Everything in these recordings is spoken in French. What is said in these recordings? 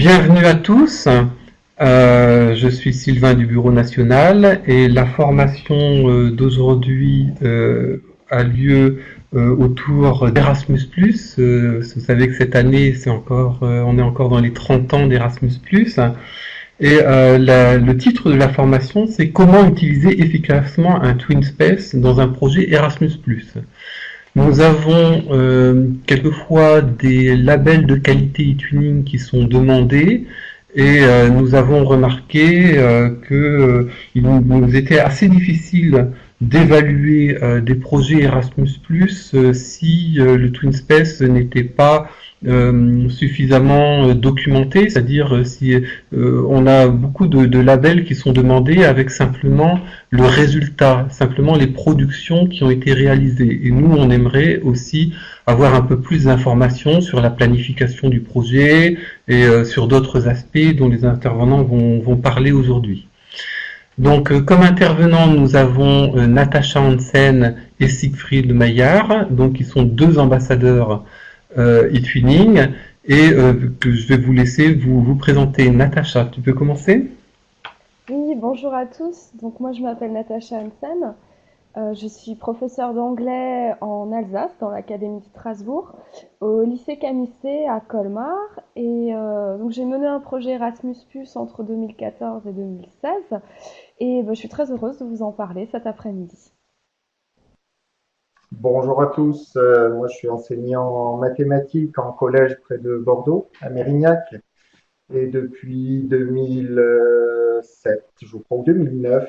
Bienvenue à tous. Je suis Sylvain du Bureau national et la formation d'aujourd'hui a lieu autour d'Erasmus+. Vous savez que cette année, on est encore dans les 30 ans d'Erasmus+. Et le titre de la formation, c'est Comment utiliser efficacement un Twin Space dans un projet Erasmus+. Nous avons quelquefois des labels de qualité e-tuning qui sont demandés et nous avons remarqué qu'il nous était assez difficile d'évaluer des projets Erasmus+, si le TwinSpace n'était pas suffisamment documenté, c'est-à-dire si on a beaucoup de labels qui sont demandés avec simplement le résultat, simplement les productions qui ont été réalisées. Et nous, on aimerait aussi avoir un peu plus d'informations sur la planification du projet et sur d'autres aspects dont les intervenants vont parler aujourd'hui. Donc, comme intervenants, nous avons Natacha Hansen et Siegfried Maillard, donc qui sont deux ambassadeurs eTwinning, et que je vais vous laisser vous présenter. Natacha, tu peux commencer? Oui, bonjour à tous. Donc moi je m'appelle Natacha Hansen. Je suis professeure d'anglais en Alsace dans l'Académie de Strasbourg au lycée Camissé à Colmar et donc j'ai mené un projet Erasmus+ entre 2014 et 2016 et je suis très heureuse de vous en parler cet après-midi. Bonjour à tous, moi je suis enseignant en mathématiques en collège près de Bordeaux, à Mérignac, et depuis 2007, je crois, ou 2009,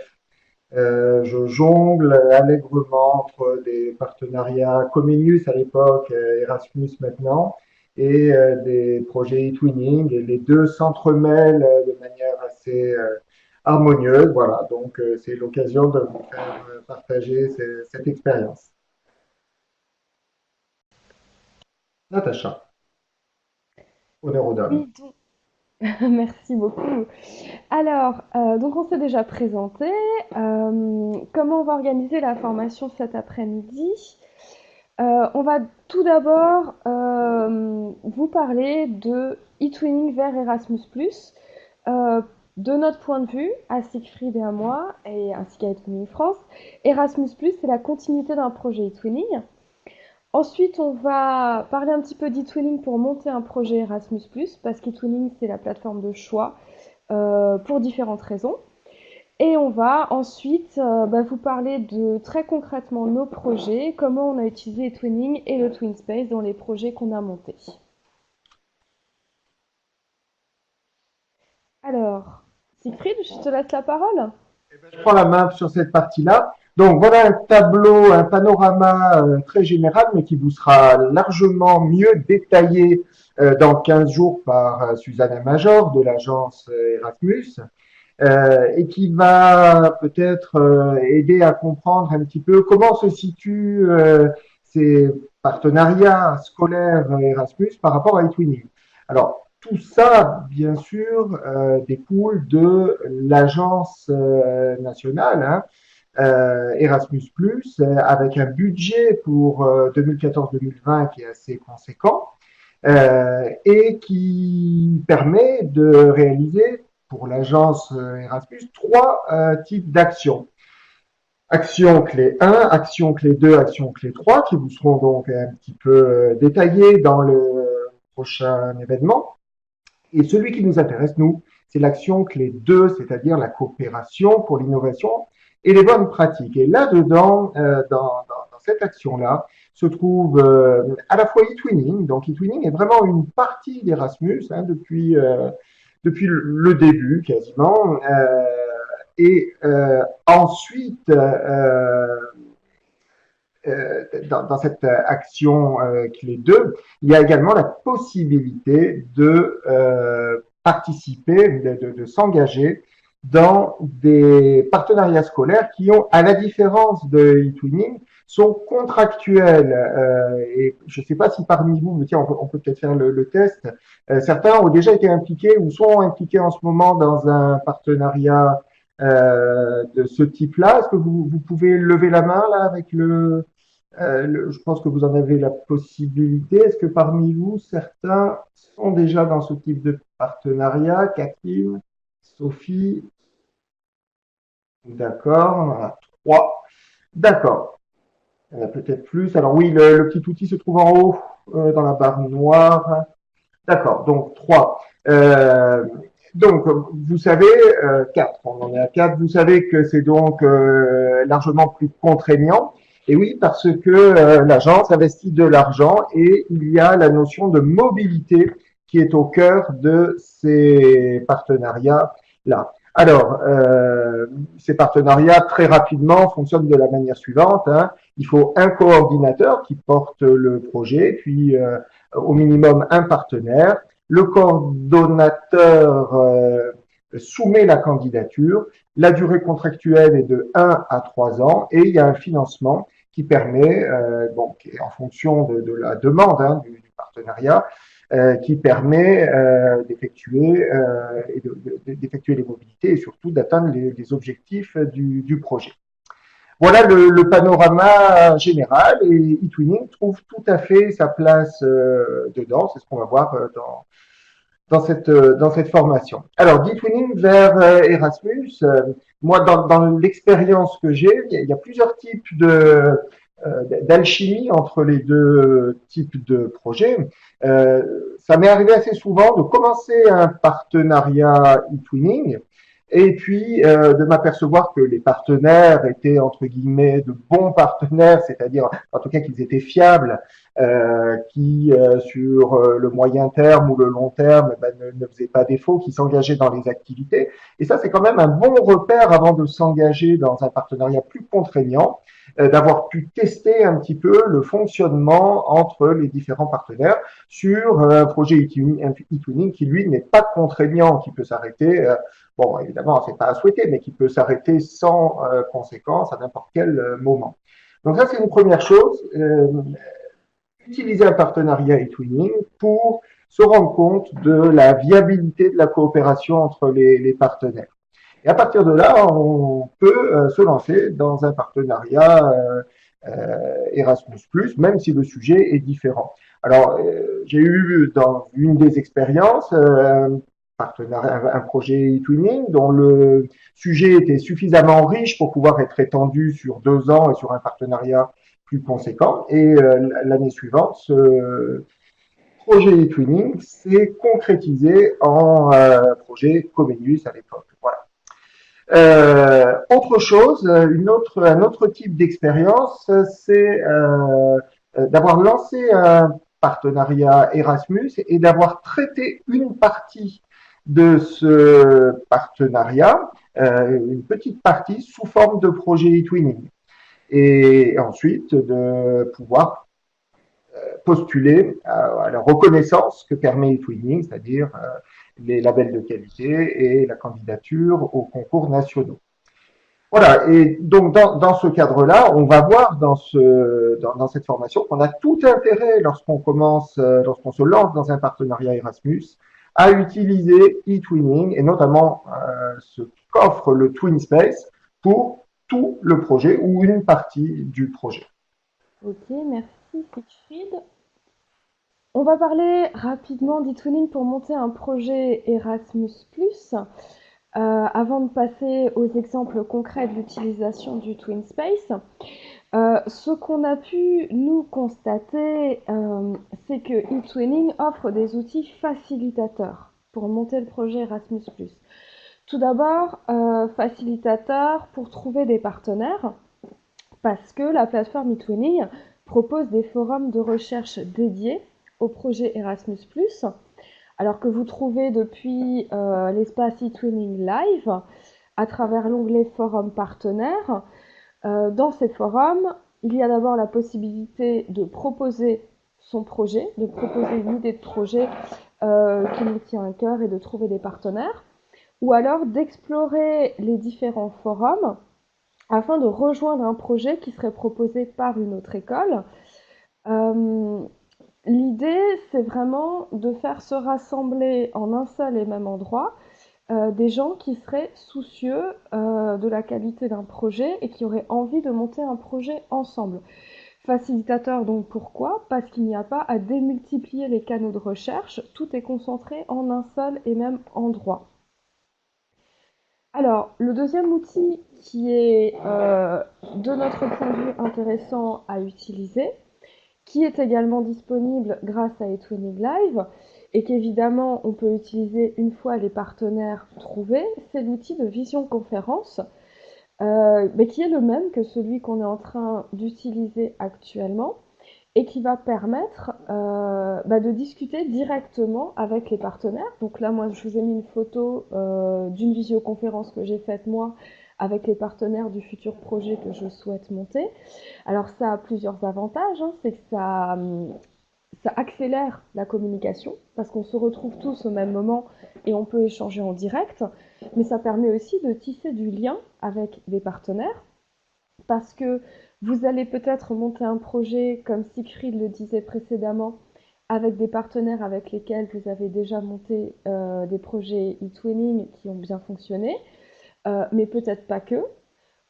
je jongle allègrement entre des partenariats Comenius à l'époque, Erasmus maintenant, et des projets eTwinning, et les deux s'entremêlent de manière assez harmonieuse. Voilà, donc c'est l'occasion de vous faire partager cette expérience. Natacha, honneur aux dames. Oui, donc merci beaucoup. Alors, donc on s'est déjà présenté. Comment on va organiser la formation cet après-midi? On va tout d'abord vous parler de eTwinning vers Erasmus+, euh, de notre point de vue, à Siegfried et à moi, et ainsi qu'à eTwinning France. Erasmus+, c'est la continuité d'un projet eTwinning. Ensuite, on va parler un petit peu d'eTwinning pour monter un projet Erasmus+, parce qu'eTwinning, c'est la plateforme de choix pour différentes raisons. Et on va ensuite vous parler de très concrètement nos projets, comment on a utilisé eTwinning et le TwinSpace dans les projets qu'on a montés. Alors, Siegfried, je te laisse la parole. Je prends la main sur cette partie-là. Donc voilà un tableau, un panorama très général, mais qui vous sera largement mieux détaillé dans 15 jours par Susanna Major de l'agence Erasmus, et qui va peut-être aider à comprendre un petit peu comment se situent ces partenariats scolaires Erasmus par rapport à eTwinning. Alors, tout ça, bien sûr, découle de l'agence nationale, hein, Erasmus+, avec un budget pour 2014-2020 qui est assez conséquent et qui permet de réaliser pour l'agence Erasmus trois types d'actions. Action clé 1, action clé 2, action clé 3, qui vous seront donc un petit peu détaillées dans le prochain événement. Et celui qui nous intéresse, nous, c'est l'action clé 2, c'est-à-dire la coopération pour l'innovation et les bonnes pratiques. Et là-dedans, dans cette action-là, se trouve à la fois eTwinning. Donc eTwinning est vraiment une partie d'Erasmus hein, depuis le début quasiment. Et ensuite, dans cette action clé 2, il y a également la possibilité de participer, de s'engager dans des partenariats scolaires qui ont, à la différence de eTwinning, sont contractuels. Et je ne sais pas si parmi vous, mais tiens, on peut peut-être faire le test. Certains ont déjà été impliqués ou sont impliqués en ce moment dans un partenariat de ce type-là. Est-ce que vous pouvez lever la main là avec Je pense que vous en avez la possibilité. Est-ce que parmi vous, certains sont déjà dans ce type de partenariat? Catherine, Sophie, d'accord, on en a trois. D'accord, il y en a peut-être plus. Alors oui, le petit outil se trouve en haut, dans la barre noire. D'accord, donc trois. Donc, vous savez, quatre, on en est à quatre. Vous savez que c'est donc largement plus contraignant. Et oui, parce que l'agence investit de l'argent et il y a la notion de mobilité qui est au cœur de ces partenariats-là. Alors, ces partenariats, très rapidement, fonctionnent de la manière suivante, hein. Il faut un coordinateur qui porte le projet, puis au minimum un partenaire. Le coordonnateur soumet la candidature. La durée contractuelle est de 1 à 3 ans et il y a un financement qui permet, en fonction de la demande, hein, du partenariat, qui permet d'effectuer les mobilités et surtout d'atteindre les objectifs du projet. Voilà le panorama général et eTwinning trouve tout à fait sa place dedans. C'est ce qu'on va voir dans cette formation. Alors, d'eTwinning vers Erasmus, moi, dans l'expérience que j'ai, il y a plusieurs types d'alchimie entre les deux types de projets. Ça m'est arrivé assez souvent de commencer un partenariat eTwinning et puis de m'apercevoir que les partenaires étaient entre guillemets de bons partenaires, c'est-à-dire en tout cas qu'ils étaient fiables, qui sur le moyen terme ou le long terme ne faisaient pas défaut, qui s'engageaient dans les activités. Et ça, c'est quand même un bon repère avant de s'engager dans un partenariat plus contraignant, d'avoir pu tester un petit peu le fonctionnement entre les différents partenaires sur un projet e-twinning qui, lui, n'est pas contraignant, qui peut s'arrêter. Bon, évidemment, c'est pas à souhaiter, mais qui peut s'arrêter sans conséquence à n'importe quel moment. Donc ça, c'est une première chose. Utiliser un partenariat eTwinning pour se rendre compte de la viabilité de la coopération entre les partenaires. Et à partir de là, on peut se lancer dans un partenariat Erasmus+, même si le sujet est différent. Alors, j'ai eu dans une des expériences un projet eTwinning dont le sujet était suffisamment riche pour pouvoir être étendu sur 2 ans et sur un partenariat plus conséquent. Et l'année suivante, ce projet eTwinning s'est concrétisé en projet Comenius à l'époque. Voilà. Autre chose, un autre type d'expérience, c'est d'avoir lancé un partenariat Erasmus et d'avoir traité une partie de ce partenariat, une petite partie sous forme de projet eTwinning. Et ensuite de pouvoir postuler à la reconnaissance que permet eTwinning, c'est-à-dire les labels de qualité et la candidature aux concours nationaux. Voilà, et donc dans ce cadre-là, on va voir dans cette formation qu'on a tout intérêt lorsqu'on se lance dans un partenariat Erasmus, à utiliser eTwinning et notamment ce qu'offre le TwinSpace pour tout le projet ou une partie du projet. Ok, merci Siegfried. On va parler rapidement d'eTwinning pour monter un projet Erasmus+. Avant de passer aux exemples concrets de l'utilisation du TwinSpace, ce qu'on a pu nous constater, c'est que eTwinning offre des outils facilitateurs pour monter le projet Erasmus+. Tout d'abord, facilitateur pour trouver des partenaires, parce que la plateforme eTwinning propose des forums de recherche dédiés au projet Erasmus+, alors que vous trouvez depuis l'espace eTwinning Live à travers l'onglet Forum partenaires. Dans ces forums, il y a d'abord la possibilité de proposer son projet, de proposer une idée de projet qui nous tient à cœur et de trouver des partenaires, ou alors d'explorer les différents forums afin de rejoindre un projet qui serait proposé par une autre école. L'idée, c'est vraiment de faire se rassembler en un seul et même endroit des gens qui seraient soucieux de la qualité d'un projet et qui auraient envie de monter un projet ensemble. Facilitateur, donc pourquoi? Parce qu'il n'y a pas à démultiplier les canaux de recherche, tout est concentré en un seul et même endroit. Alors, le deuxième outil qui est de notre point de vue intéressant à utiliser, qui est également disponible grâce à eTwinning Live et qu'évidemment on peut utiliser une fois les partenaires trouvés, c'est l'outil de visioconférence, mais qui est le même que celui qu'on est en train d'utiliser actuellement et qui va permettre de discuter directement avec les partenaires. Donc là, moi, je vous ai mis une photo d'une visioconférence que j'ai faite moi avec les partenaires du futur projet que je souhaite monter. Alors ça a plusieurs avantages, hein. C'est que ça accélère la communication parce qu'on se retrouve tous au même moment et on peut échanger en direct, mais ça permet aussi de tisser du lien avec des partenaires parce que vous allez peut-être monter un projet, comme Siegfried le disait précédemment, avec des partenaires avec lesquels vous avez déjà monté des projets e-twinning qui ont bien fonctionné, mais peut-être pas que.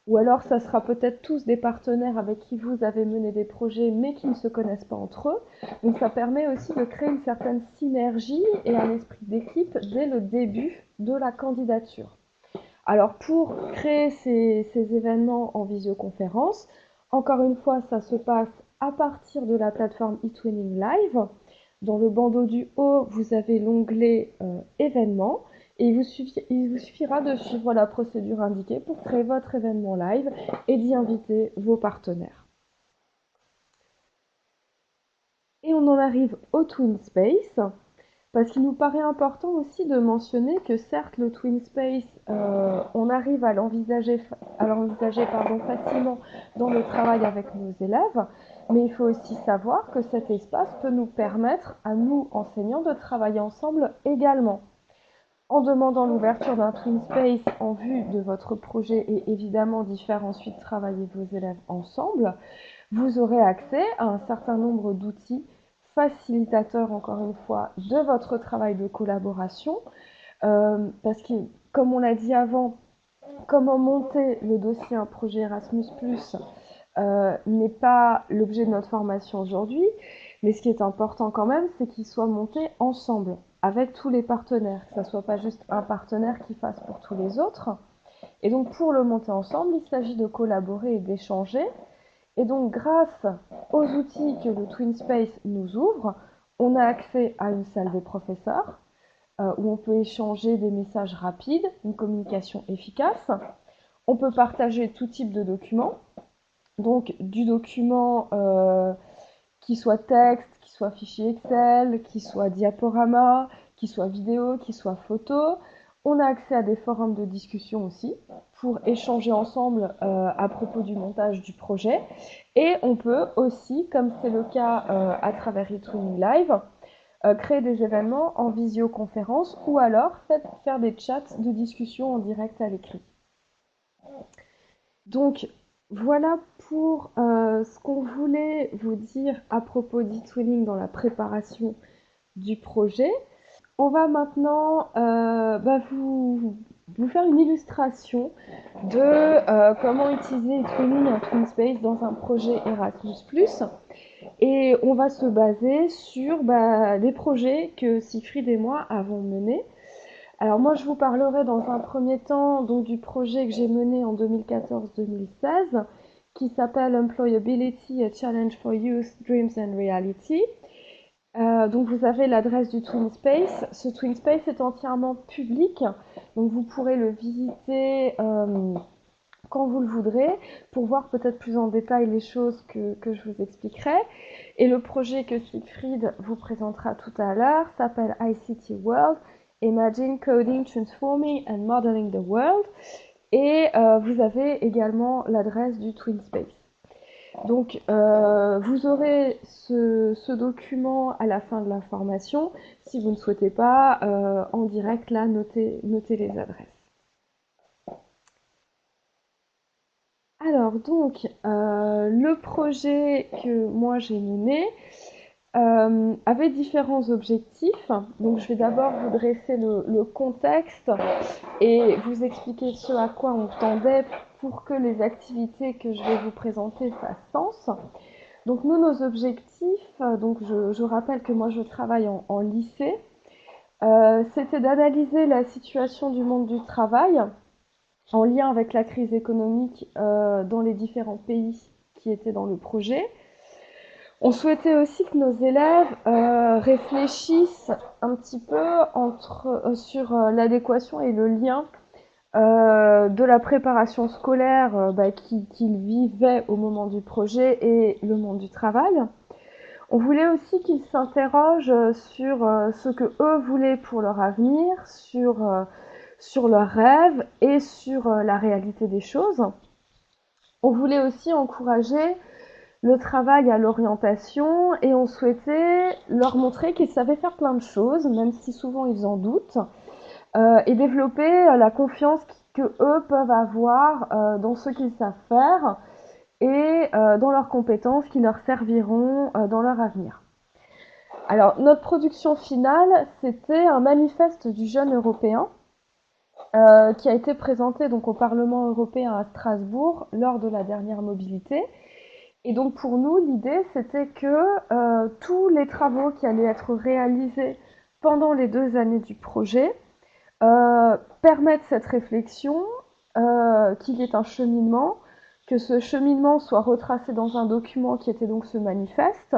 Ou alors, ça sera peut-être tous des partenaires avec qui vous avez mené des projets, mais qui ne se connaissent pas entre eux. Donc, ça permet aussi de créer une certaine synergie et un esprit d'équipe dès le début de la candidature. Alors, pour créer ces événements en visioconférence, encore une fois, ça se passe à partir de la plateforme eTwinning Live. Dans le bandeau du haut, vous avez l'onglet événements. Et il vous suffira de suivre la procédure indiquée pour créer votre événement live et d'y inviter vos partenaires. Et on en arrive au TwinSpace, parce qu'il nous paraît important aussi de mentionner que certes le TwinSpace, on arrive à l'envisager facilement dans le travail avec nos élèves, mais il faut aussi savoir que cet espace peut nous permettre à nous, enseignants, de travailler ensemble également. En demandant l'ouverture d'un TwinSpace en vue de votre projet et évidemment d'y faire ensuite travailler vos élèves ensemble, vous aurez accès à un certain nombre d'outils facilitateurs, encore une fois, de votre travail de collaboration. Parce que, comme on l'a dit avant, comment monter le dossier un projet Erasmus+, n'est pas l'objet de notre formation aujourd'hui, mais ce qui est important quand même, c'est qu'il soit monté ensemble, avec tous les partenaires, que ça ne soit pas juste un partenaire qui fasse pour tous les autres. Et donc pour le monter ensemble, il s'agit de collaborer et d'échanger. Et donc grâce aux outils que le TwinSpace nous ouvre, on a accès à une salle des professeurs, où on peut échanger des messages rapides, une communication efficace. On peut partager tout type de documents, donc du document qui soit texte, qui soit fichier Excel, qui soit diaporama, qui soit vidéo, qui soit photo. On a accès à des forums de discussion aussi pour échanger ensemble à propos du montage du projet. Et on peut aussi, comme c'est le cas à travers eTwinning Live, créer des événements en visioconférence ou alors faire des chats de discussion en direct à l'écrit. Donc voilà pour ce qu'on voulait vous dire à propos d'eTwinning dans la préparation du projet. On va maintenant vous faire une illustration de comment utiliser eTwinning en TwinSpace dans un projet Erasmus+. Et on va se baser sur les projets que Siegfried et moi avons menés. Alors moi, je vous parlerai dans un premier temps donc, du projet que j'ai mené en 2014-2016, qui s'appelle Employability, a Challenge for Youth, Dreams and Reality. Donc vous avez l'adresse du TwinSpace. Ce TwinSpace est entièrement public, donc vous pourrez le visiter quand vous le voudrez, pour voir peut-être plus en détail les choses que je vous expliquerai. Et le projet que Siegfried vous présentera tout à l'heure s'appelle ICT World, Imagine, Coding, Transforming and Modeling the World. Et vous avez également l'adresse du TwinSpace. Donc vous aurez ce document à la fin de la formation. Si vous ne souhaitez pas en direct là noter les adresses. Alors donc le projet que moi j'ai mené avait différents objectifs. Donc je vais d'abord vous dresser le contexte et vous expliquer ce à quoi on tendait pour que les activités que je vais vous présenter fassent sens. Donc nous, nos objectifs, donc je rappelle que moi je travaille en lycée, c'était d'analyser la situation du monde du travail en lien avec la crise économique dans les différents pays qui étaient dans le projet. On souhaitait aussi que nos élèves réfléchissent un petit peu sur l'adéquation et le lien de la préparation scolaire qu'ils vivaient au moment du projet et le monde du travail. On voulait aussi qu'ils s'interrogent sur ce que eux voulaient pour leur avenir, sur leurs rêves et sur la réalité des choses. On voulait aussi encourager le travail à l'orientation et on souhaitait leur montrer qu'ils savaient faire plein de choses, même si souvent ils en doutent, et développer la confiance que eux peuvent avoir dans ce qu'ils savent faire et dans leurs compétences qui leur serviront dans leur avenir. Alors, notre production finale, c'était un manifeste du jeune européen qui a été présenté donc au Parlement européen à Strasbourg lors de la dernière mobilité. Et donc pour nous, l'idée, c'était que tous les travaux qui allaient être réalisés pendant les 2 années du projet permettent cette réflexion, qu'il y ait un cheminement, que ce cheminement soit retracé dans un document qui était donc ce manifeste,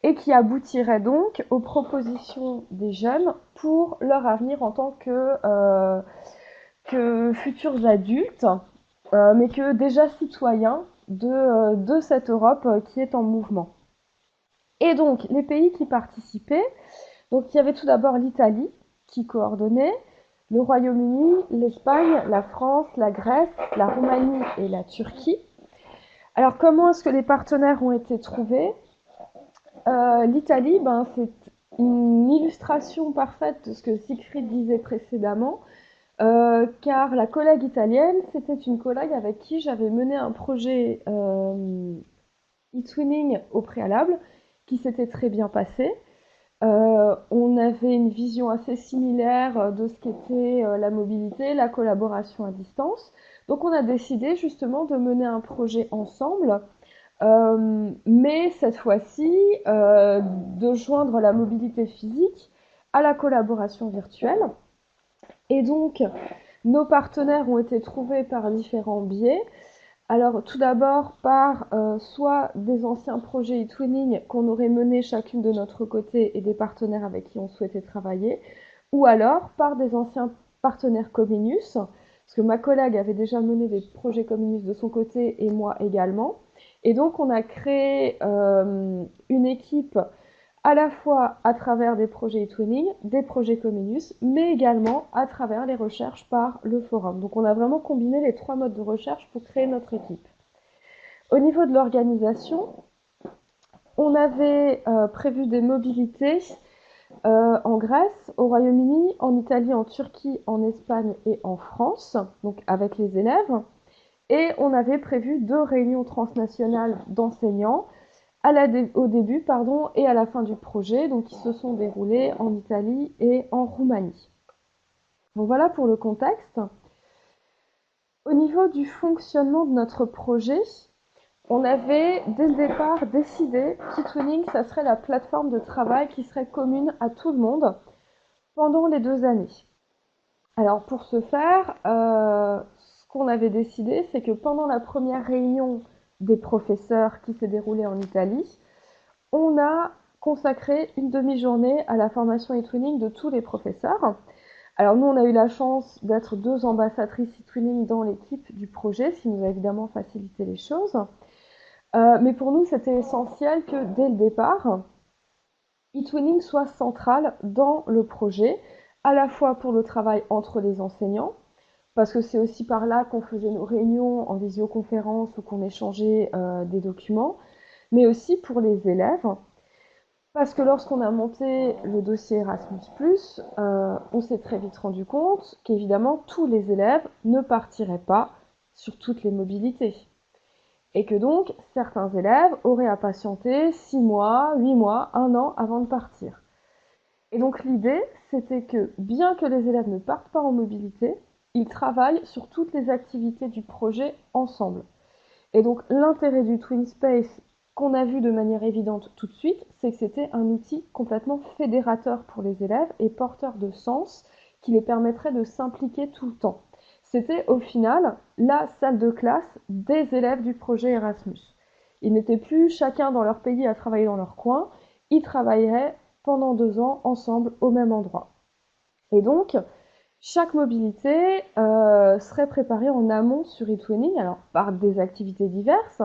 et qui aboutirait donc aux propositions des jeunes pour leur avenir en tant que futurs adultes, mais que déjà citoyens de cette Europe qui est en mouvement. Et donc, les pays qui participaient, donc il y avait tout d'abord l'Italie qui coordonnait, le Royaume-Uni, l'Espagne, la France, la Grèce, la Roumanie et la Turquie. Alors, comment est-ce que les partenaires ont été trouvés? L'Italie, c'est une illustration parfaite de ce que Siegfried disait précédemment, car la collègue italienne, c'était une collègue avec qui j'avais mené un projet e-twinning au préalable, qui s'était très bien passé. On avait une vision assez similaire de ce qu'était la mobilité, la collaboration à distance. Donc on a décidé justement de mener un projet ensemble, mais cette fois-ci de joindre la mobilité physique à la collaboration virtuelle. Et donc nos partenaires ont été trouvés par différents biais. Alors tout d'abord par soit des anciens projets e-twinning qu'on aurait menés chacune de notre côté et des partenaires avec qui on souhaitait travailler, ou alors par des anciens partenaires Comenius, parce que ma collègue avait déjà mené des projets Comenius de son côté et moi également. Et donc on a créé une équipe à la fois à travers des projets e-twinning, des projets Comenius, mais également à travers les recherches par le forum. Donc on a vraiment combiné les 3 modes de recherche pour créer notre équipe. Au niveau de l'organisation, on avait prévu des mobilités en Grèce, au Royaume-Uni, en Italie, en Turquie, en Espagne et en France, donc avec les élèves. Et on avait prévu 2 réunions transnationales d'enseignants au début et à la fin du projet, donc qui se sont déroulées en Italie et en Roumanie. Donc voilà pour le contexte. Au niveau du fonctionnement de notre projet, on avait dès le départ décidé qu'e-twinning, ça serait la plateforme de travail qui serait commune à tout le monde pendant les 2 années. Alors pour ce faire, ce qu'on avait décidé, c'est que pendant la première réunion des professeurs qui s'est déroulée en Italie, on a consacré une demi-journée à la formation e-twinning de tous les professeurs. Alors nous, on a eu la chance d'être 2 ambassadrices e-twinning dans l'équipe du projet, ce qui nous a évidemment facilité les choses. Mais pour nous, c'était essentiel que dès le départ, e-twinning soit central dans le projet, à la fois pour le travail entre les enseignants, parce que c'est aussi par là qu'on faisait nos réunions en visioconférence ou qu'on échangeait des documents, mais aussi pour les élèves, parce que lorsqu'on a monté le dossier Erasmus+, on s'est très vite rendu compte qu'évidemment tous les élèves ne partiraient pas sur toutes les mobilités. Et que donc certains élèves auraient à patienter 6 mois, 8 mois, 1 an avant de partir. Et donc l'idée, c'était que bien que les élèves ne partent pas en mobilité, ils travaillent sur toutes les activités du projet ensemble. Et donc l'intérêt du Twin Space qu'on a vu de manière évidente tout de suite, c'est que c'était un outil complètement fédérateur pour les élèves et porteur de sens qui les permettrait de s'impliquer tout le temps. C'était au final la salle de classe des élèves du projet Erasmus. Ils n'étaient plus chacun dans leur pays à travailler dans leur coin, ils travailleraient pendant 2 ans ensemble au même endroit. Et donc, chaque mobilité serait préparée en amont sur eTwinning, alors par des activités diverses.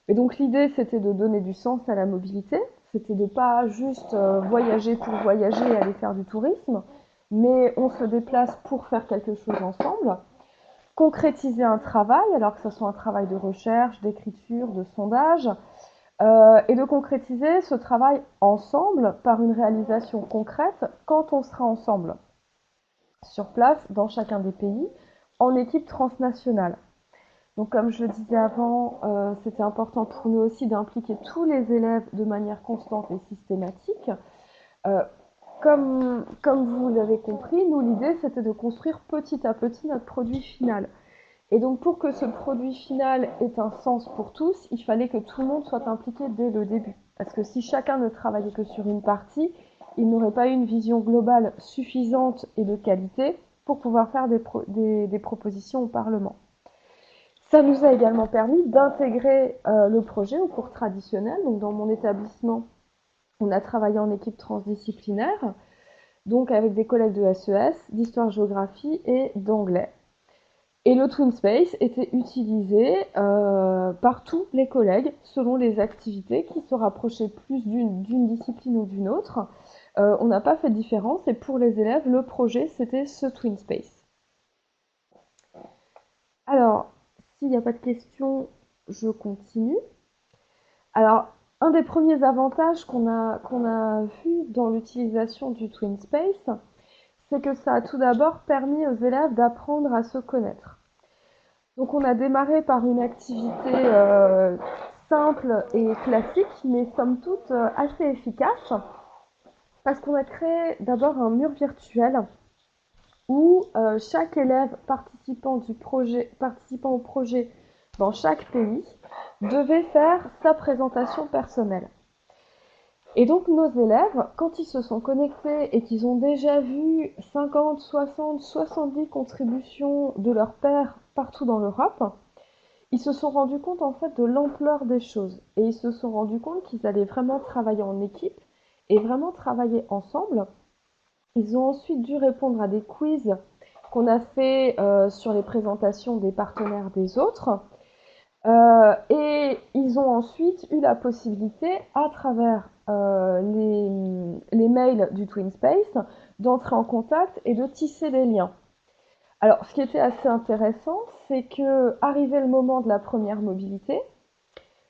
Et donc l'idée, c'était de donner du sens à la mobilité. C'était de pas juste voyager pour voyager et aller faire du tourisme, mais on se déplace pour faire quelque chose ensemble. Concrétiser un travail, alors que ce soit un travail de recherche, d'écriture, de sondage, et de concrétiser ce travail ensemble par une réalisation concrète quand on sera ensemble, sur place, dans chacun des pays, en équipe transnationale. Donc comme je le disais avant, c'était important pour nous aussi d'impliquer tous les élèves de manière constante et systématique. Euh, comme vous l'avez compris, nous, l'idée, c'était de construire petit à petit notre produit final. Et donc pour que ce produit final ait un sens pour tous, il fallait que tout le monde soit impliqué dès le début. Parce que si chacun ne travaillait que sur une partie, il n'aurait pas eu une vision globale suffisante et de qualité pour pouvoir faire des propositions au Parlement. Ça nous a également permis d'intégrer le projet au cours traditionnel. Donc dans mon établissement, on a travaillé en équipe transdisciplinaire, donc avec des collègues de SES, d'histoire-géographie et d'anglais. Et le Twin Space était utilisé par tous les collègues selon les activités qui se rapprochaient plus d'une discipline ou d'une autre. On n'a pas fait de différence et pour les élèves, le projet c'était ce Twin Space. Alors, s'il n'y a pas de questions, je continue. Alors, un des premiers avantages qu'on a vu dans l'utilisation du Twin Space, c'est que ça a tout d'abord permis aux élèves d'apprendre à se connaître. Donc on a démarré par une activité simple et classique, mais somme toute assez efficace, parce qu'on a créé d'abord un mur virtuel où chaque élève participant au projet dans chaque pays devait faire sa présentation personnelle. Et donc nos élèves, quand ils se sont connectés et qu'ils ont déjà vu 50, 60, 70 contributions de leurs pairs partout dans l'Europe, ils se sont rendus compte en fait de l'ampleur des choses. Et ils se sont rendus compte qu'ils allaient vraiment travailler en équipe et vraiment travailler ensemble. Ils ont ensuite dû répondre à des quiz qu'on a fait sur les présentations des partenaires des autres. Et ils ont ensuite eu la possibilité, à travers les mails du Twin Space, d'entrer en contact et de tisser des liens. Alors, ce qui était assez intéressant, c'est que, arrivé le moment de la première mobilité,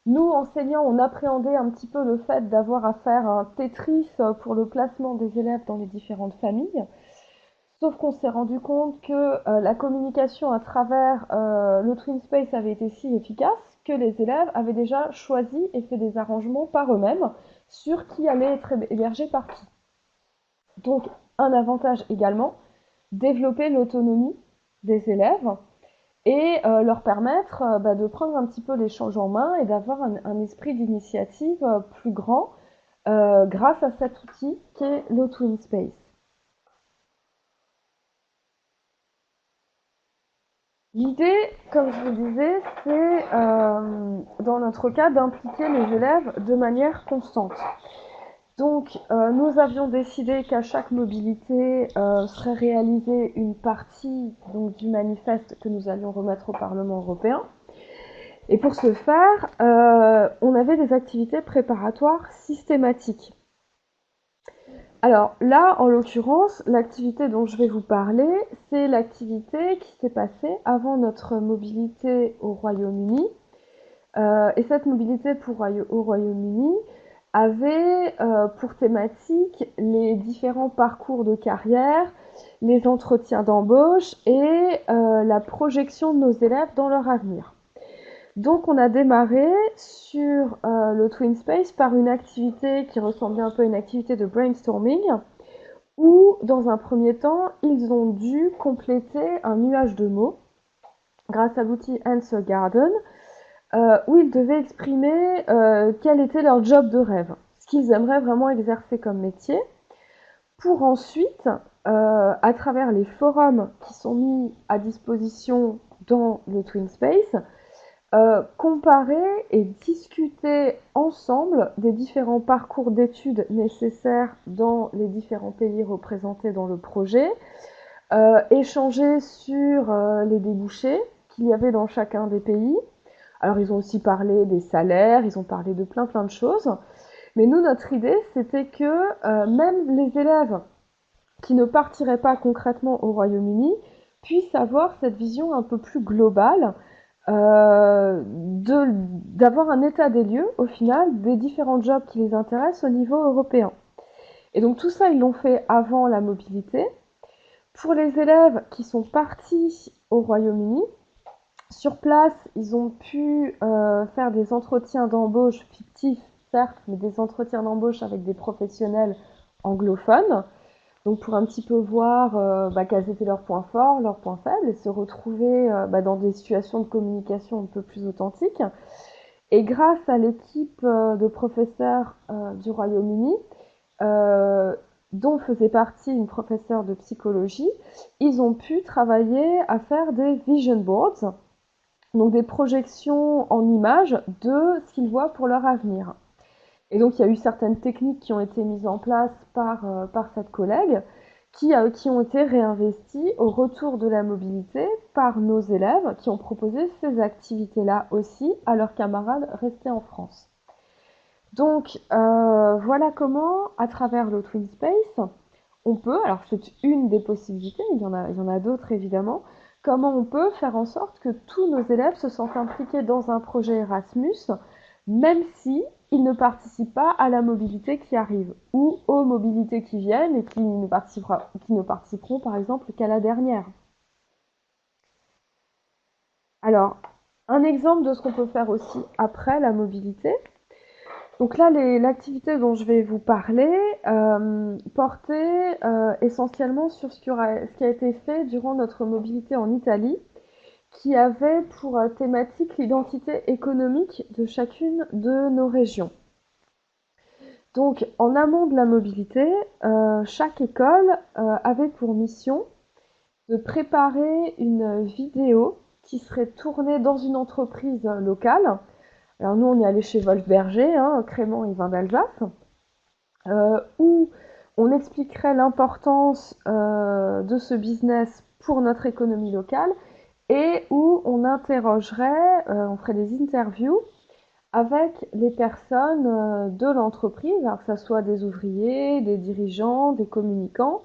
nous, enseignants, on appréhendait un petit peu le fait d'avoir à faire un Tetris pour le placement des élèves dans les différentes familles. Sauf qu'on s'est rendu compte que la communication à travers le Twin Space avait été si efficace que les élèves avaient déjà choisi et fait des arrangements par eux-mêmes sur qui allait être hébergé par qui. Donc, un avantage également, développer l'autonomie des élèves et leur permettre de prendre un petit peu les choses en main et d'avoir un esprit d'initiative plus grand grâce à cet outil qu'est le Twin Space. L'idée, comme je vous le disais, c'est dans notre cas d'impliquer les élèves de manière constante. Donc, nous avions décidé qu'à chaque mobilité serait réalisée une partie donc, du manifeste que nous allions remettre au Parlement européen. Et pour ce faire, on avait des activités préparatoires systématiques. Alors là, en l'occurrence, l'activité dont je vais vous parler, c'est l'activité qui s'est passée avant notre mobilité au Royaume-Uni. Et cette mobilité au Royaume-Uni avait pour thématique les différents parcours de carrière, les entretiens d'embauche et la projection de nos élèves dans leur avenir. Donc on a démarré sur le Twin Space par une activité qui ressemblait un peu à une activité de brainstorming, où dans un premier temps, ils ont dû compléter un nuage de mots grâce à l'outil Answer Garden, où ils devaient exprimer quel était leur job de rêve, ce qu'ils aimeraient vraiment exercer comme métier, pour ensuite, à travers les forums qui sont mis à disposition dans le Twin Space, comparer et discuter ensemble des différents parcours d'études nécessaires dans les différents pays représentés dans le projet, échanger sur les débouchés qu'il y avait dans chacun des pays. Alors ils ont aussi parlé des salaires, ils ont parlé de plein de choses. Mais nous, notre idée, c'était que même les élèves qui ne partiraient pas concrètement au Royaume-Uni puissent avoir cette vision un peu plus globale, d'avoir un état des lieux, au final, des différents jobs qui les intéressent au niveau européen. Et donc tout ça, ils l'ont fait avant la mobilité. Pour les élèves qui sont partis au Royaume-Uni, sur place, ils ont pu faire des entretiens d'embauche fictifs, certes, mais des entretiens d'embauche avec des professionnels anglophones. Donc pour un petit peu voir quels étaient leurs points forts, leurs points faibles, et se retrouver dans des situations de communication un peu plus authentiques. Et grâce à l'équipe de professeurs du Royaume-Uni, dont faisait partie une professeure de psychologie, ils ont pu travailler à faire des vision boards, donc des projections en images de ce qu'ils voient pour leur avenir. Et donc il y a eu certaines techniques qui ont été mises en place par cette collègue, qui ont été réinvesties au retour de la mobilité par nos élèves, qui ont proposé ces activités-là aussi à leurs camarades restés en France. Donc voilà comment, à travers le Twin Space, on peut, alors c'est une des possibilités, il y en a d'autres évidemment, comment on peut faire en sorte que tous nos élèves se sentent impliqués dans un projet Erasmus, même si ils ne participent pas à la mobilité qui arrive, ou aux mobilités qui viennent et qui ne participeront par exemple qu'à la dernière. Alors, un exemple de ce qu'on peut faire aussi après la mobilité. Donc là, l'activité dont je vais vous parler portait essentiellement sur ce qui a été fait durant notre mobilité en Italie, qui avait pour thématique l'identité économique de chacune de nos régions. Donc, en amont de la mobilité, chaque école avait pour mission de préparer une vidéo qui serait tournée dans une entreprise locale. Alors nous, on est allé chez Wolf-Berger, Crémant et Vin d'Alsace, où on expliquerait l'importance de ce business pour notre économie locale et où on interrogerait, on ferait des interviews avec les personnes de l'entreprise, alors que ce soit des ouvriers, des dirigeants, des communicants,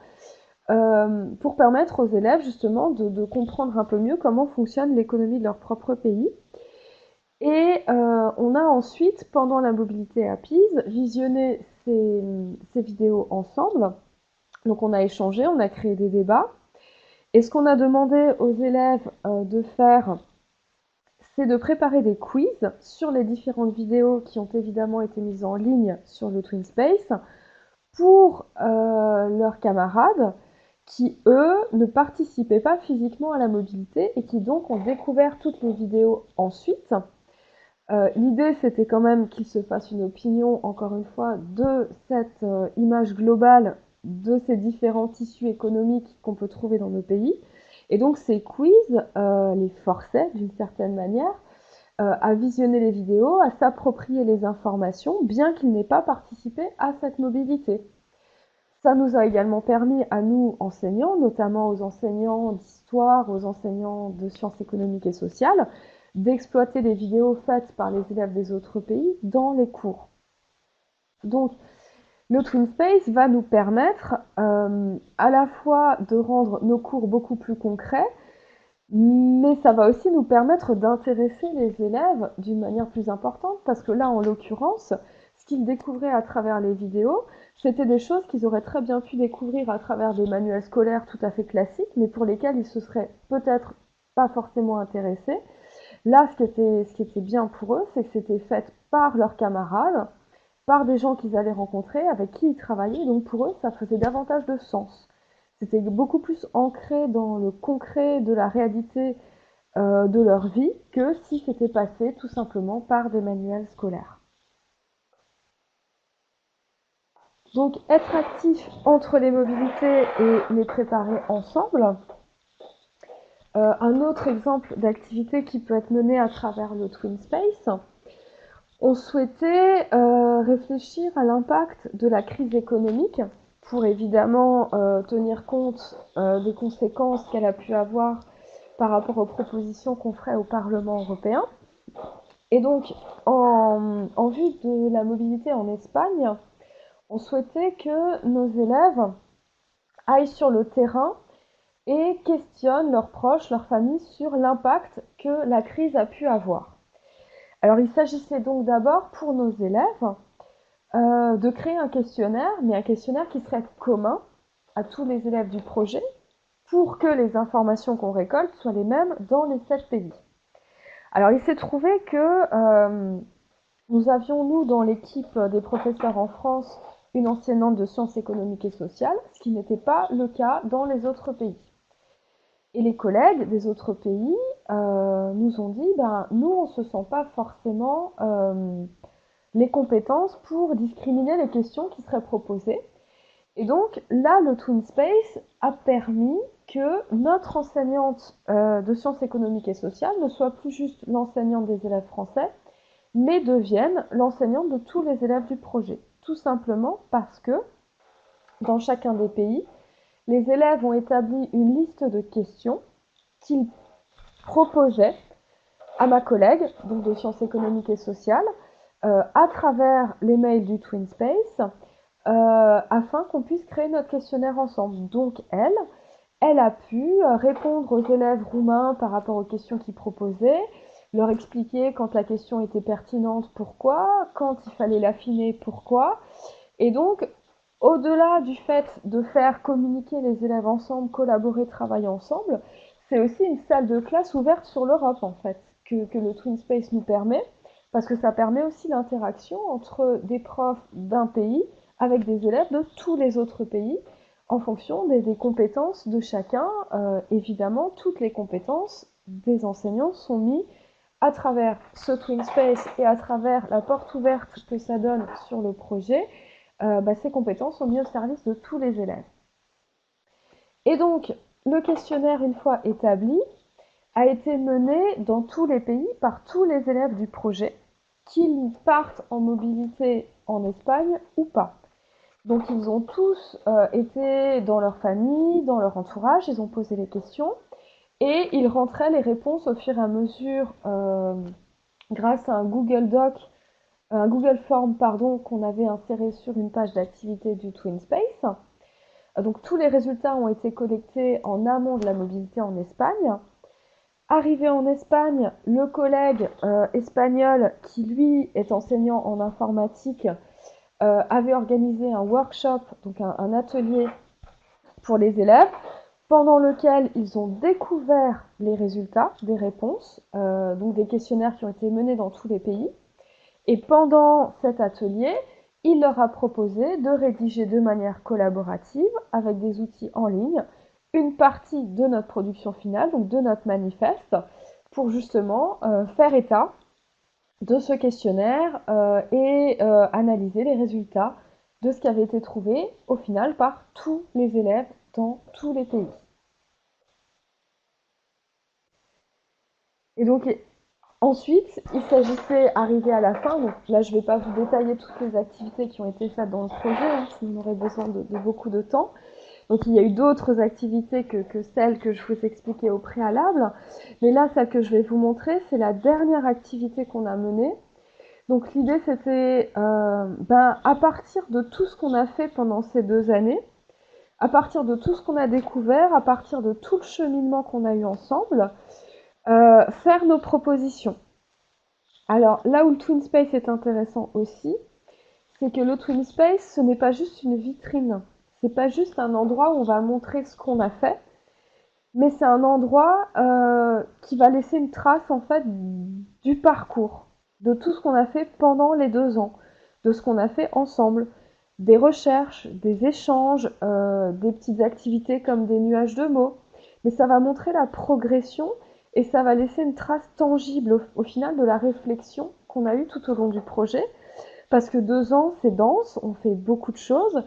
pour permettre aux élèves justement de comprendre un peu mieux comment fonctionne l'économie de leur propre pays. Et on a ensuite, pendant la mobilité à Pise, visionné ces vidéos ensemble. Donc on a échangé, on a créé des débats. Et ce qu'on a demandé aux élèves de faire, c'est de préparer des quiz sur les différentes vidéos qui ont évidemment été mises en ligne sur le Twin Space pour leurs camarades qui, eux, ne participaient pas physiquement à la mobilité et qui donc ont découvert toutes les vidéos ensuite. L'idée, c'était quand même qu'ils se fassent une opinion, encore une fois, de cette image globale de ces différents tissus économiques qu'on peut trouver dans nos pays. Et donc ces quiz les forçaient, d'une certaine manière, à visionner les vidéos, à s'approprier les informations, bien qu'ils n'aient pas participé à cette mobilité. Ça nous a également permis à nous, enseignants, notamment aux enseignants d'histoire, aux enseignants de sciences économiques et sociales, d'exploiter les vidéos faites par les élèves des autres pays dans les cours. Donc, le Twin Space va nous permettre à la fois de rendre nos cours beaucoup plus concrets, mais ça va aussi nous permettre d'intéresser les élèves d'une manière plus importante, parce que là, en l'occurrence, ce qu'ils découvraient à travers les vidéos, c'était des choses qu'ils auraient très bien pu découvrir à travers des manuels scolaires tout à fait classiques, mais pour lesquels ils se seraient peut-être pas forcément intéressés. Là, ce qui était bien pour eux, c'est que c'était fait par leurs camarades, par des gens qu'ils allaient rencontrer, avec qui ils travaillaient, donc pour eux, ça faisait davantage de sens. C'était beaucoup plus ancré dans le concret de la réalité de leur vie que si c'était passé tout simplement par des manuels scolaires. Donc être actif entre les mobilités et les préparer ensemble. Un autre exemple d'activité qui peut être menée à travers le Twin Space, on souhaitait réfléchir à l'impact de la crise économique pour évidemment tenir compte des conséquences qu'elle a pu avoir par rapport aux propositions qu'on ferait au Parlement européen. Et donc, en vue de la mobilité en Espagne, on souhaitait que nos élèves aillent sur le terrain et questionnent leurs proches, leurs familles sur l'impact que la crise a pu avoir. Alors il s'agissait donc d'abord pour nos élèves de créer un questionnaire, mais un questionnaire qui serait commun à tous les élèves du projet pour que les informations qu'on récolte soient les mêmes dans les 7 pays. Alors il s'est trouvé que nous avions, nous, dans l'équipe des professeurs en France, une enseignante de sciences économiques et sociales, ce qui n'était pas le cas dans les autres pays. Et les collègues des autres pays nous ont dit, nous, on ne se sent pas forcément les compétences pour discriminer les questions qui seraient proposées. Et donc là, le Twin Space a permis que notre enseignante de sciences économiques et sociales ne soit plus juste l'enseignante des élèves français, mais devienne l'enseignante de tous les élèves du projet. Tout simplement parce que dans chacun des pays, les élèves ont établi une liste de questions qu'ils proposaient à ma collègue, donc de sciences économiques et sociales, à travers les mails du Twin Space, afin qu'on puisse créer notre questionnaire ensemble. Donc elle a pu répondre aux élèves roumains par rapport aux questions qu'ils proposaient, leur expliquer quand la question était pertinente pourquoi, quand il fallait l'affiner pourquoi. Et donc, au-delà du fait de faire communiquer les élèves ensemble, collaborer, travailler ensemble, c'est aussi une salle de classe ouverte sur l'Europe en fait, que le Twin Space nous permet, parce que ça permet aussi l'interaction entre des profs d'un pays avec des élèves de tous les autres pays, en fonction des compétences de chacun. Évidemment, toutes les compétences des enseignants sont mises à travers ce Twin Space et à travers la porte ouverte que ça donne sur le projet. Ces compétences sont mises au service de tous les élèves. Et donc, le questionnaire, une fois établi, a été mené dans tous les pays par tous les élèves du projet, qu'ils partent en mobilité en Espagne ou pas. Donc ils ont tous été dans leur famille, dans leur entourage, ils ont posé les questions et ils rentraient les réponses au fur et à mesure grâce à un Google Doc, un Google Form qu'on avait inséré sur une page d'activité du Twin Space. Donc tous les résultats ont été collectés en amont de la mobilité en Espagne. Arrivé en Espagne, le collègue espagnol qui lui est enseignant en informatique avait organisé un workshop, donc un atelier pour les élèves, pendant lequel ils ont découvert les résultats des réponses, donc des questionnaires qui ont été menés dans tous les pays. Et pendant cet atelier, il leur a proposé de rédiger de manière collaborative, avec des outils en ligne, une partie de notre production finale, donc de notre manifeste, pour justement faire état de ce questionnaire et analyser les résultats de ce qui avait été trouvé au final par tous les élèves dans tous les pays. Et donc ensuite, il s'agissait, arrivé à la fin, donc là je ne vais pas vous détailler toutes les activités qui ont été faites dans le projet, sinon on aurait besoin de beaucoup de temps. Donc il y a eu d'autres activités que celles que je vous expliquais au préalable, mais là celle que je vais vous montrer, c'est la dernière activité qu'on a menée. Donc l'idée c'était, à partir de tout ce qu'on a fait pendant ces 2 années, à partir de tout ce qu'on a découvert, à partir de tout le cheminement qu'on a eu ensemble, faire nos propositions. Alors là où le Twin Space est intéressant aussi, c'est que le Twin Space, ce n'est pas juste une vitrine, c'est pas juste un endroit où on va montrer ce qu'on a fait, mais c'est un endroit qui va laisser une trace en fait du parcours, de tout ce qu'on a fait pendant les 2 ans, de ce qu'on a fait ensemble, des recherches, des échanges, des petites activités comme des nuages de mots, mais ça va montrer la progression et ça va laisser une trace tangible au final de la réflexion qu'on a eue tout au long du projet, parce que 2 ans, c'est dense, on fait beaucoup de choses,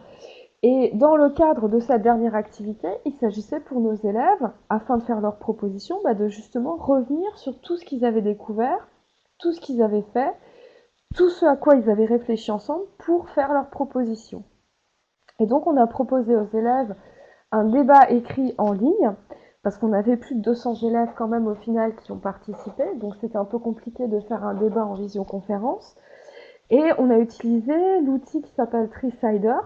et dans le cadre de cette dernière activité, il s'agissait pour nos élèves, afin de faire leurs propositions, de justement revenir sur tout ce qu'ils avaient découvert, tout ce qu'ils avaient fait, tout ce à quoi ils avaient réfléchi ensemble pour faire leurs propositions. Et donc on a proposé aux élèves un débat écrit en ligne, parce qu'on avait plus de 200 élèves quand même au final qui ont participé, donc c'était un peu compliqué de faire un débat en visioconférence. Et on a utilisé l'outil qui s'appelle Treesider,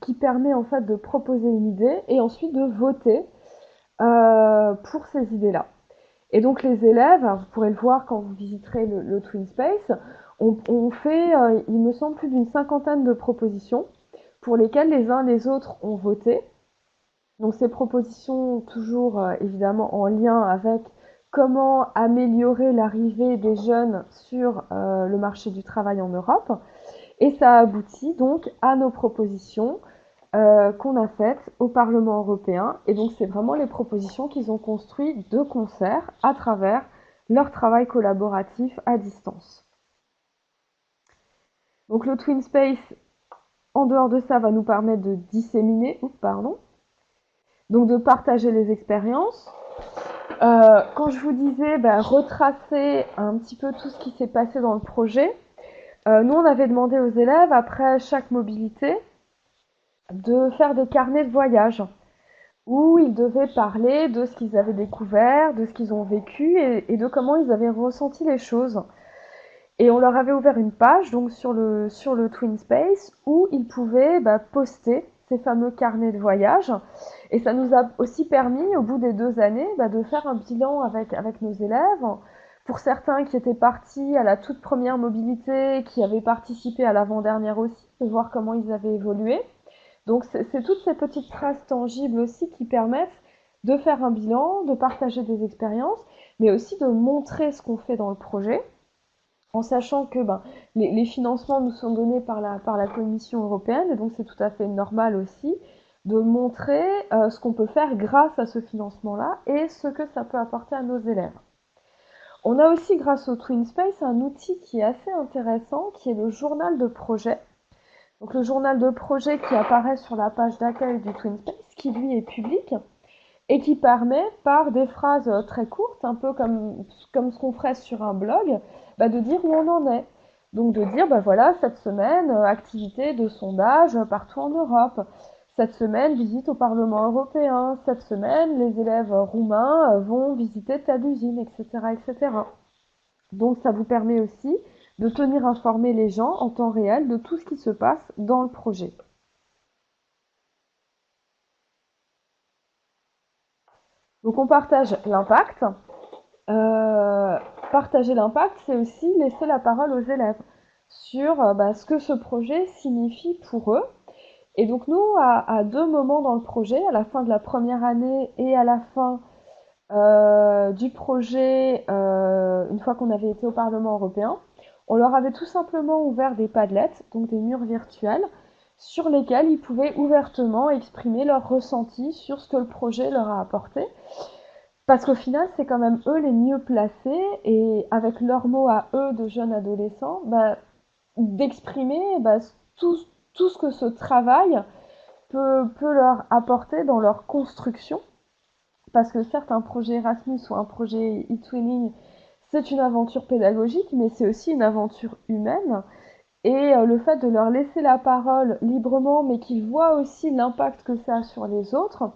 qui permet en fait de proposer une idée et ensuite de voter pour ces idées-là. Et donc les élèves, vous pourrez le voir quand vous visiterez le Twin Space, on fait, il me semble, plus d'une 50aine de propositions pour lesquelles les uns les autres ont voté. Donc ces propositions toujours évidemment en lien avec comment améliorer l'arrivée des jeunes sur le marché du travail en Europe. Et ça aboutit donc à nos propositions qu'on a faites au Parlement européen. Et donc c'est vraiment les propositions qu'ils ont construites de concert à travers leur travail collaboratif à distance. Donc le Twin Space, en dehors de ça, va nous permettre de disséminer, donc de partager les expériences. Quand je vous disais retracer un petit peu tout ce qui s'est passé dans le projet, nous on avait demandé aux élèves, après chaque mobilité, de faire des carnets de voyage où ils devaient parler de ce qu'ils avaient découvert, de ce qu'ils ont vécu et de comment ils avaient ressenti les choses. Et on leur avait ouvert une page donc sur le Twin Space où ils pouvaient poster ces fameux carnets de voyage. Et ça nous a aussi permis, au bout des 2 années, de faire un bilan avec nos élèves. Pour certains qui étaient partis à la toute première mobilité, qui avaient participé à l'avant-dernière aussi, de voir comment ils avaient évolué. Donc c'est toutes ces petites traces tangibles aussi qui permettent de faire un bilan, de partager des expériences, mais aussi de montrer ce qu'on fait dans le projet, en sachant que les financements nous sont donnés par la Commission européenne, et donc c'est tout à fait normal aussi de montrer ce qu'on peut faire grâce à ce financement-là et ce que ça peut apporter à nos élèves. On a aussi, grâce au Twin Space, un outil qui est assez intéressant, qui est le journal de projet. Donc le journal de projet qui apparaît sur la page d'accueil du Twin Space, qui lui est public, et qui permet, par des phrases très courtes, un peu comme ce qu'on ferait sur un blog, de dire où on en est. Donc de dire, voilà, cette semaine, activité de sondage partout en Europe. Cette semaine, visite au Parlement européen. Cette semaine, les élèves roumains vont visiter telle usine, etc., etc. Donc ça vous permet aussi de tenir informés les gens en temps réel de tout ce qui se passe dans le projet. Donc on partage l'impact. Partager l'impact, c'est aussi laisser la parole aux élèves sur ce que ce projet signifie pour eux. Et donc nous, à 2 moments dans le projet, à la fin de la première année et à la fin du projet, une fois qu'on avait été au Parlement européen, on leur avait tout simplement ouvert des Padlets, donc des murs virtuels, sur lesquels ils pouvaient ouvertement exprimer leurs ressentis sur ce que le projet leur a apporté. Parce qu'au final, c'est quand même eux les mieux placés, et avec leurs mots à eux de jeunes adolescents, d'exprimer tout ce que ce travail peut leur apporter dans leur construction. Parce que certes, un projet Erasmus ou un projet e-twinning, c'est une aventure pédagogique, mais c'est aussi une aventure humaine. Et le fait de leur laisser la parole librement, mais qu'ils voient aussi l'impact que ça a sur les autres,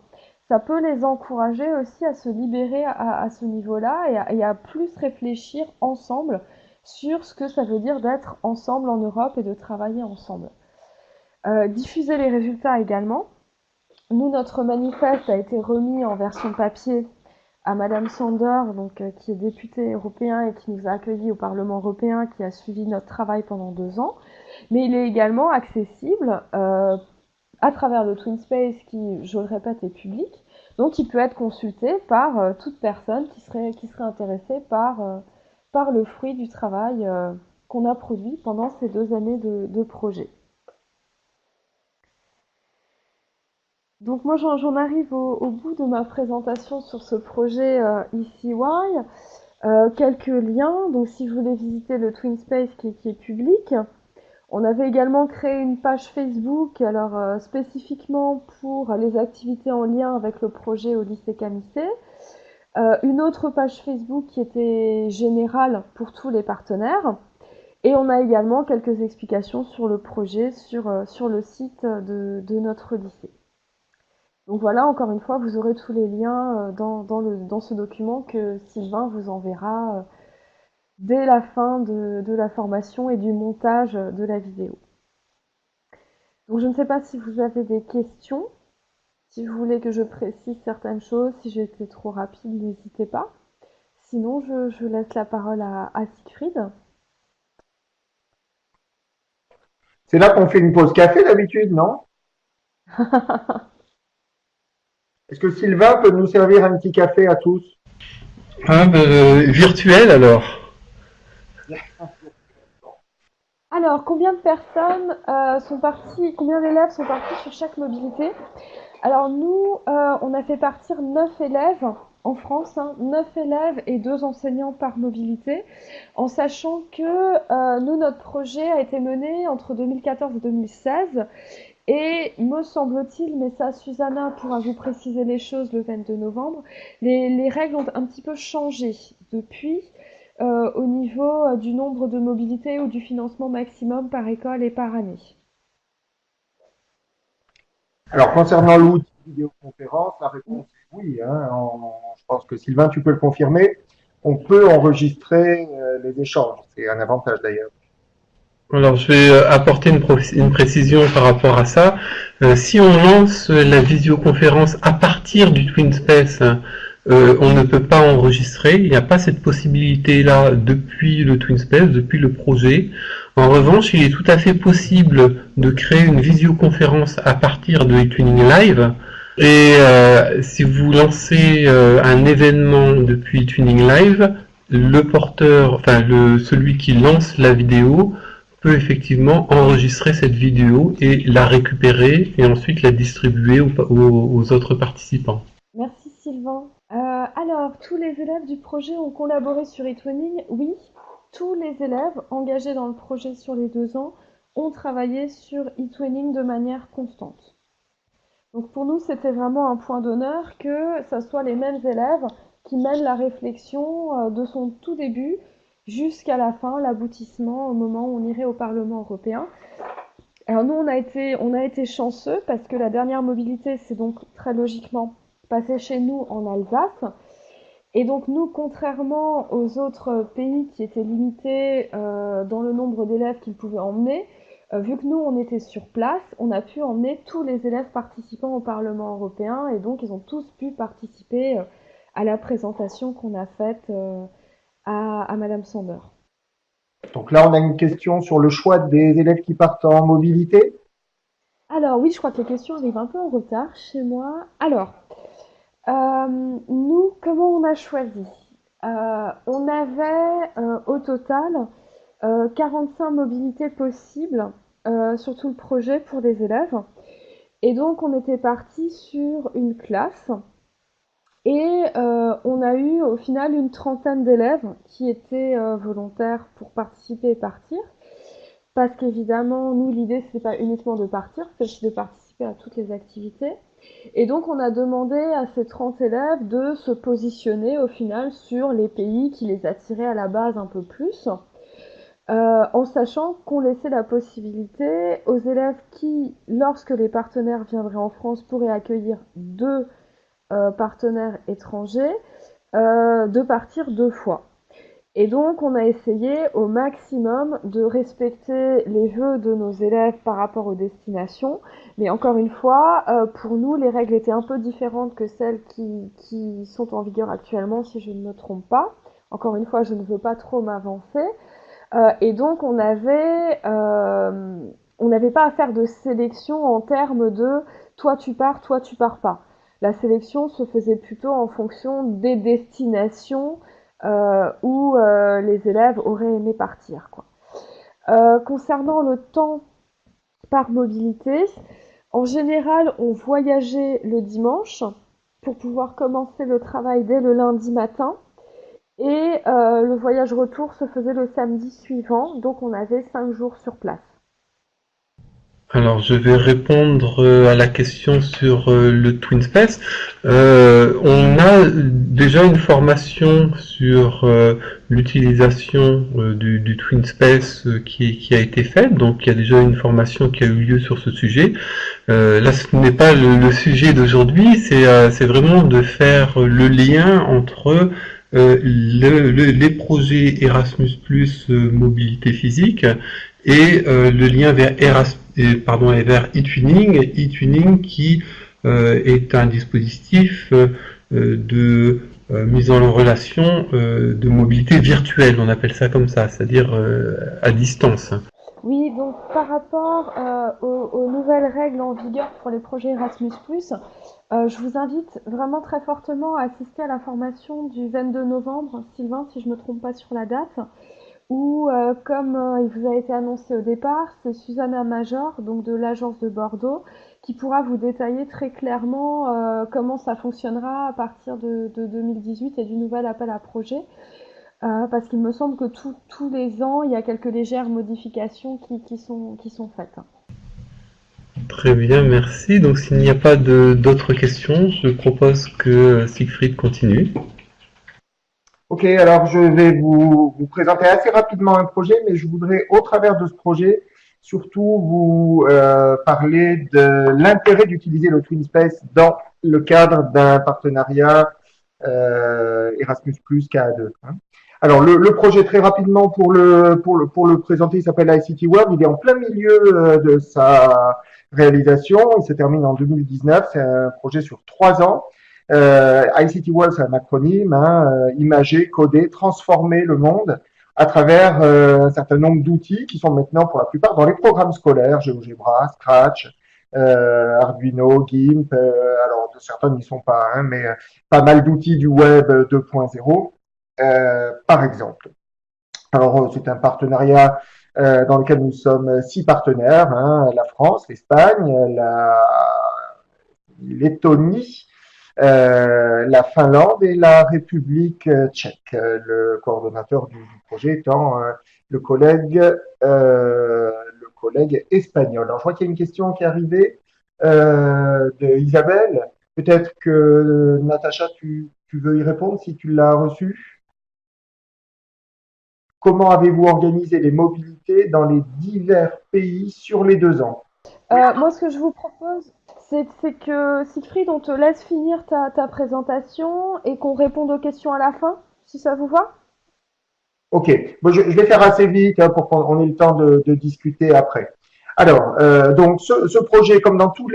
ça peut les encourager aussi à se libérer à ce niveau-là et à plus réfléchir ensemble sur ce que ça veut dire d'être ensemble en Europe et de travailler ensemble. Diffuser les résultats également. Nous, notre manifeste a été remis en version papier à Madame Sander, qui est députée européen et qui nous a accueillis au Parlement européen, qui a suivi notre travail pendant 2 ans. Mais il est également accessible à travers le Twin Space qui, je le répète, est public. Donc il peut être consulté par toute personne qui serait intéressée par le fruit du travail qu'on a produit pendant ces 2 années de projet. Donc moi j'en arrive au bout de ma présentation sur ce projet ECY. Quelques liens, donc si vous voulez visiter le Twin Space qui est public. On avait également créé une page Facebook, alors spécifiquement pour les activités en lien avec le projet au lycée Camissé. Une autre page Facebook qui était générale pour tous les partenaires. Et on a également quelques explications sur le projet sur le site de notre lycée. Donc voilà, encore une fois, vous aurez tous les liens dans ce document que Sylvain vous enverra dès la fin de la formation et du montage de la vidéo. Donc je ne sais pas si vous avez des questions, si vous voulez que je précise certaines choses, si j'ai été trop rapide, n'hésitez pas. Sinon, je laisse la parole à Siegfried. C'est là qu'on fait une pause café d'habitude, non? Est-ce que Sylvain peut nous servir un petit café à tous? Ah, virtuel alors. Alors, combien de personnes sont parties, combien d'élèves sont partis sur chaque mobilité? Alors nous, on a fait partir 9 élèves en France, hein, 9 élèves et 2 enseignants par mobilité, en sachant que nous, notre projet a été mené entre 2014 et 2016. Et me semble-t-il, mais ça, Susanna pourra vous préciser les choses le 22 novembre, les règles ont un petit peu changé depuis au niveau du nombre de mobilités ou du financement maximum par école et par année. Alors, concernant l'outil vidéoconférence, la réponse est oui. Hein. Je pense que Sylvain, tu peux le confirmer. On peut enregistrer les échanges. C'est un avantage d'ailleurs. Alors je vais apporter une précision par rapport à ça. Si on lance la visioconférence à partir du TwinSpace, on ne peut pas enregistrer. Il n'y a pas cette possibilité-là depuis le TwinSpace, depuis le projet. En revanche, il est tout à fait possible de créer une visioconférence à partir de eTwinning Live. Et si vous lancez un événement depuis eTwinning Live, le porteur, enfin celui qui lance la vidéo, peut effectivement enregistrer cette vidéo et la récupérer et ensuite la distribuer aux autres participants. Merci Sylvain. Alors, tous les élèves du projet ont collaboré sur eTwinning? Oui, tous les élèves engagés dans le projet sur les 2 ans ont travaillé sur eTwinning de manière constante. Donc pour nous, c'était vraiment un point d'honneur que ce soit les mêmes élèves qui mènent la réflexion de son tout début jusqu'à la fin, l'aboutissement au moment où on irait au Parlement européen. Alors nous, on a été chanceux parce que la dernière mobilité, c'est donc très logiquement passé chez nous en Alsace. Et donc nous, contrairement aux autres pays qui étaient limités dans le nombre d'élèves qu'ils pouvaient emmener, vu que nous, on était sur place, on a pu emmener tous les élèves participants au Parlement européen et donc ils ont tous pu participer à la présentation qu'on a faite à Madame Sander. Donc là, on a une question sur le choix des élèves qui partent en mobilité. Alors oui, je crois que les questions arrivent un peu en retard chez moi. Alors, nous, comment on a choisi? On avait au total 45 mobilités possibles sur tout le projet pour des élèves. Et donc, on était parti sur une classe. Et on a eu au final une trentaine d'élèves qui étaient volontaires pour participer et partir. Parce qu'évidemment, nous, l'idée, c'était pas uniquement de partir, c'est aussi de participer à toutes les activités. Et donc, on a demandé à ces 30 élèves de se positionner au final sur les pays qui les attiraient à la base un peu plus, en sachant qu'on laissait la possibilité aux élèves qui, lorsque les partenaires viendraient en France, pourraient accueillir 2 partenaires étrangers, de partir 2 fois. Et donc, on a essayé au maximum de respecter les vœux de nos élèves par rapport aux destinations. Mais encore une fois, pour nous, les règles étaient un peu différentes que celles qui sont en vigueur actuellement, si je ne me trompe pas. Encore une fois, je ne veux pas trop m'avancer. Et donc, on n'avait pas à faire de sélection en termes de toi tu pars pas. La sélection se faisait plutôt en fonction des destinations où les élèves auraient aimé partir, quoi. Concernant le temps par mobilité, En général, on voyageait le dimanche pour pouvoir commencer le travail dès le lundi matin. Et le voyage retour se faisait le samedi suivant, donc on avait 5 jours sur place. Alors, je vais répondre à la question sur le Twin Space. On a déjà une formation sur l'utilisation du Twin Space qui a été faite. Donc, il y a déjà une formation qui a eu lieu sur ce sujet. Là, ce n'est pas le sujet d'aujourd'hui, c'est vraiment de faire le lien entre les projets Erasmus+, mobilité physique, et le lien vers vers eTwinning, eTwinning qui est un dispositif de mise en relation de mobilité virtuelle, on appelle ça comme ça, c'est-à-dire à distance. Oui, donc par rapport aux nouvelles règles en vigueur pour les projets Erasmus+, je vous invite vraiment très fortement à assister à la formation du 22 novembre, Sylvain, si je ne me trompe pas sur la date, où, comme il vous a été annoncé au départ, c'est Susanna Major, donc de l'agence de Bordeaux, qui pourra vous détailler très clairement comment ça fonctionnera à partir de 2018 et du nouvel appel à projet. Parce qu'il me semble que tous les ans, il y a quelques légères modifications qui sont faites. Très bien, merci. Donc s'il n'y a pas d'autres questions, je propose que Siegfried continue. Ok, alors je vais vous présenter assez rapidement un projet, mais je voudrais, au travers de ce projet, surtout vous parler de l'intérêt d'utiliser le Twin Space dans le cadre d'un partenariat Erasmus+ KA2. Hein. Alors le projet, très rapidement pour le présenter, il s'appelle ICT World. Il est en plein milieu de sa réalisation. Il se termine en 2019. C'est un projet sur 3 ans. ICT World, c'est un acronyme, hein, imager, coder, transformer le monde à travers un certain nombre d'outils qui sont maintenant pour la plupart dans les programmes scolaires, GeoGebra, Scratch, Arduino, GIMP. Alors certains n'y sont pas, hein, mais pas mal d'outils du web 2.0, par exemple. Alors c'est un partenariat dans lequel nous sommes 6 partenaires, hein, la France, l'Espagne, la Lettonie, la Finlande et la République tchèque. Le coordonnateur du projet étant le collègue espagnol. Alors, je vois qu'il y a une question qui est arrivée de Isabelle. Peut-être que Natacha, tu veux y répondre si tu l'as reçue. Comment avez-vous organisé les mobilités dans les divers pays sur les 2 ans? Moi, ce que je vous propose, c'est que Siegfried, on te laisse finir ta présentation et qu'on réponde aux questions à la fin, si ça vous va. Ok, bon, je vais faire assez vite hein, pour qu'on ait le temps de discuter après. Alors, donc ce projet, comme dans tous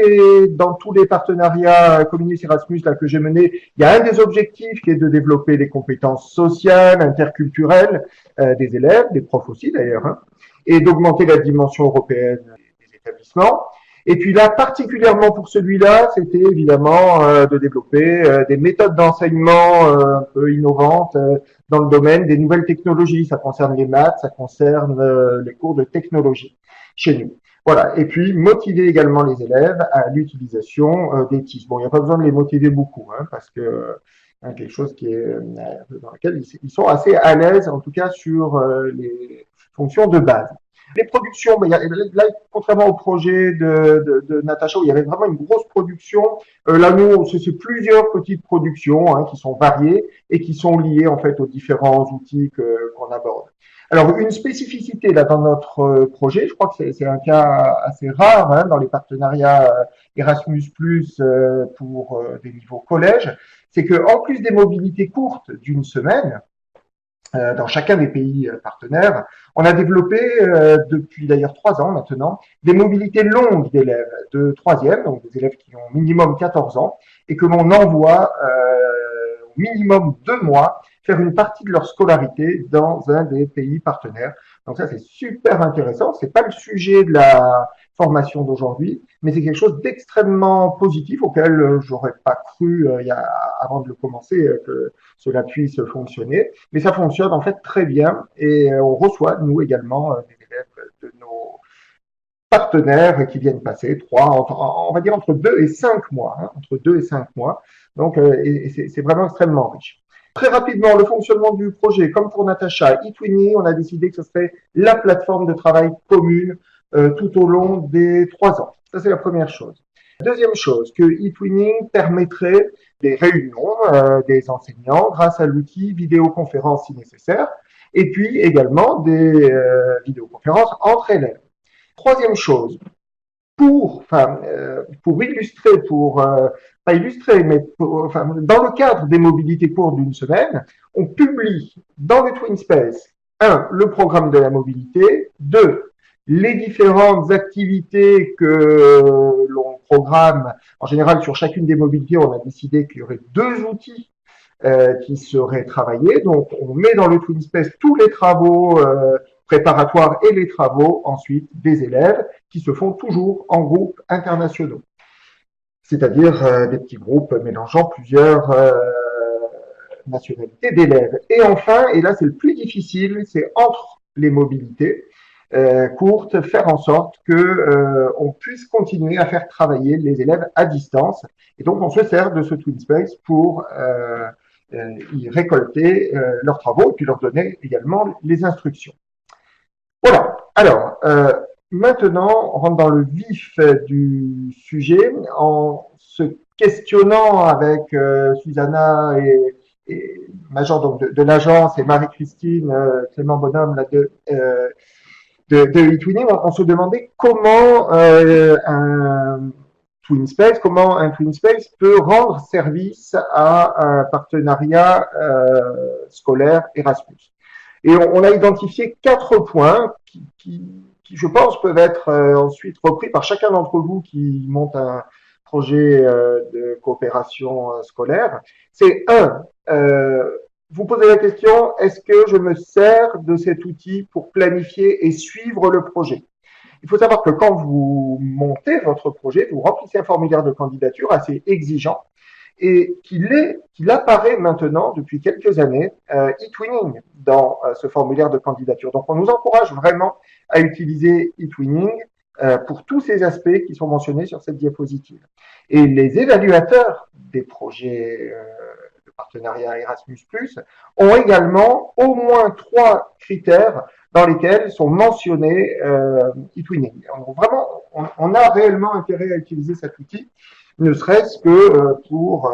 les partenariats Comenius Erasmus là que j'ai menés, il y a un des objectifs qui est de développer les compétences sociales, interculturelles des élèves, des profs aussi d'ailleurs, hein, et d'augmenter la dimension européenne des établissements. Et puis là, particulièrement pour celui-là, c'était évidemment de développer des méthodes d'enseignement un peu innovantes dans le domaine des nouvelles technologies. Ça concerne les maths, ça concerne les cours de technologie chez nous. Voilà. Et puis, motiver également les élèves à l'utilisation des TIS. Bon, il n'y a pas besoin de les motiver beaucoup, hein, parce que quelque chose qui est dans lequel ils sont assez à l'aise, en tout cas sur les fonctions de base. Les productions, ben, là, contrairement au projet de Natacha, où il y avait vraiment une grosse production, là, nous, c'est plusieurs petites productions hein, qui sont variées et qui sont liées en fait aux différents outils qu'on aborde. Alors, une spécificité là dans notre projet, je crois que c'est un cas assez rare hein, dans les partenariats Erasmus+ pour des niveaux collège, c'est que en plus des mobilités courtes d'une semaine, dans chacun des pays partenaires, on a développé depuis d'ailleurs 3 ans maintenant des mobilités longues d'élèves de troisième, donc des élèves qui ont minimum 14 ans, et que l'on envoie au minimum 2 mois faire une partie de leur scolarité dans un des pays partenaires. Donc ça c'est super intéressant. C'est pas le sujet de la formation d'aujourd'hui, mais c'est quelque chose d'extrêmement positif auquel j'aurais pas cru avant de le commencer que cela puisse fonctionner. Mais ça fonctionne en fait très bien et on reçoit, nous également, des élèves de nos partenaires qui viennent passer on va dire entre 2 et 5 mois, hein, entre 2 et 5 mois. Donc, et c'est vraiment extrêmement riche. Très rapidement, le fonctionnement du projet, comme pour Natacha, eTwinning, on a décidé que ce serait la plateforme de travail commune tout au long des 3 ans. Ça, c'est la première chose. Deuxième chose, que eTwinning permettrait des réunions des enseignants grâce à l'outil vidéoconférence si nécessaire, et puis également des vidéoconférences entre élèves. Troisième chose, pour illustrer, pas illustrer, mais dans le cadre des mobilités courtes d'une semaine, on publie dans le TwinSpace, le programme de la mobilité, 2, les différentes activités que l'on programme. En général, sur chacune des mobilités, on a décidé qu'il y aurait 2 outils qui seraient travaillés. Donc, on met dans le TwinSpace tous les travaux préparatoires et les travaux ensuite des élèves qui se font toujours en groupes internationaux, c'est-à-dire des petits groupes mélangeant plusieurs nationalités d'élèves. Et enfin, et là c'est le plus difficile, c'est entre les mobilités courtes, faire en sorte que on puisse continuer à faire travailler les élèves à distance. Et donc on se sert de ce TwinSpace pour y récolter leurs travaux et puis leur donner également les instructions. Voilà. Alors, maintenant, on rentre dans le vif du sujet en se questionnant avec Susanna et Major donc de l'agence et Marie-Christine Clément Bonhomme là, de eTwinning, on se demandait comment un TwinSpace peut rendre service à un partenariat scolaire Erasmus. Et on a identifié 4 points qui, je pense, peuvent être ensuite repris par chacun d'entre vous qui monte un projet de coopération scolaire. C'est vous posez la question, est-ce que je me sers de cet outil pour planifier et suivre le projet? Il faut savoir que quand vous montez votre projet, vous remplissez un formulaire de candidature assez exigeant et qu'il apparaît maintenant depuis quelques années eTwinning dans ce formulaire de candidature. Donc on nous encourage vraiment à utiliser eTwinning pour tous ces aspects qui sont mentionnés sur cette diapositive. Et les évaluateurs des projets de partenariat Erasmus+, ont également au moins 3 critères dans lesquels sont mentionnés eTwinning. Vraiment, on a réellement intérêt à utiliser cet outil, ne serait-ce que pour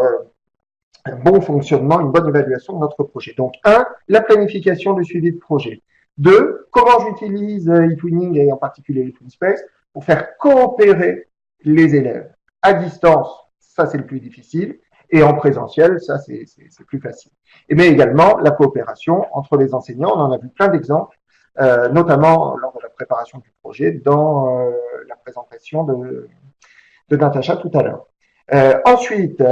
un bon fonctionnement, une bonne évaluation de notre projet. Donc, 1, la planification du suivi de projet. 2, comment j'utilise eTwinning et en particulier eTwinSpace pour faire coopérer les élèves. À distance, ça c'est le plus difficile, et en présentiel, ça c'est plus facile. Mais également la coopération entre les enseignants, on en a vu plein d'exemples, notamment lors de la préparation du projet dans la présentation de Natacha tout à l'heure. Ensuite,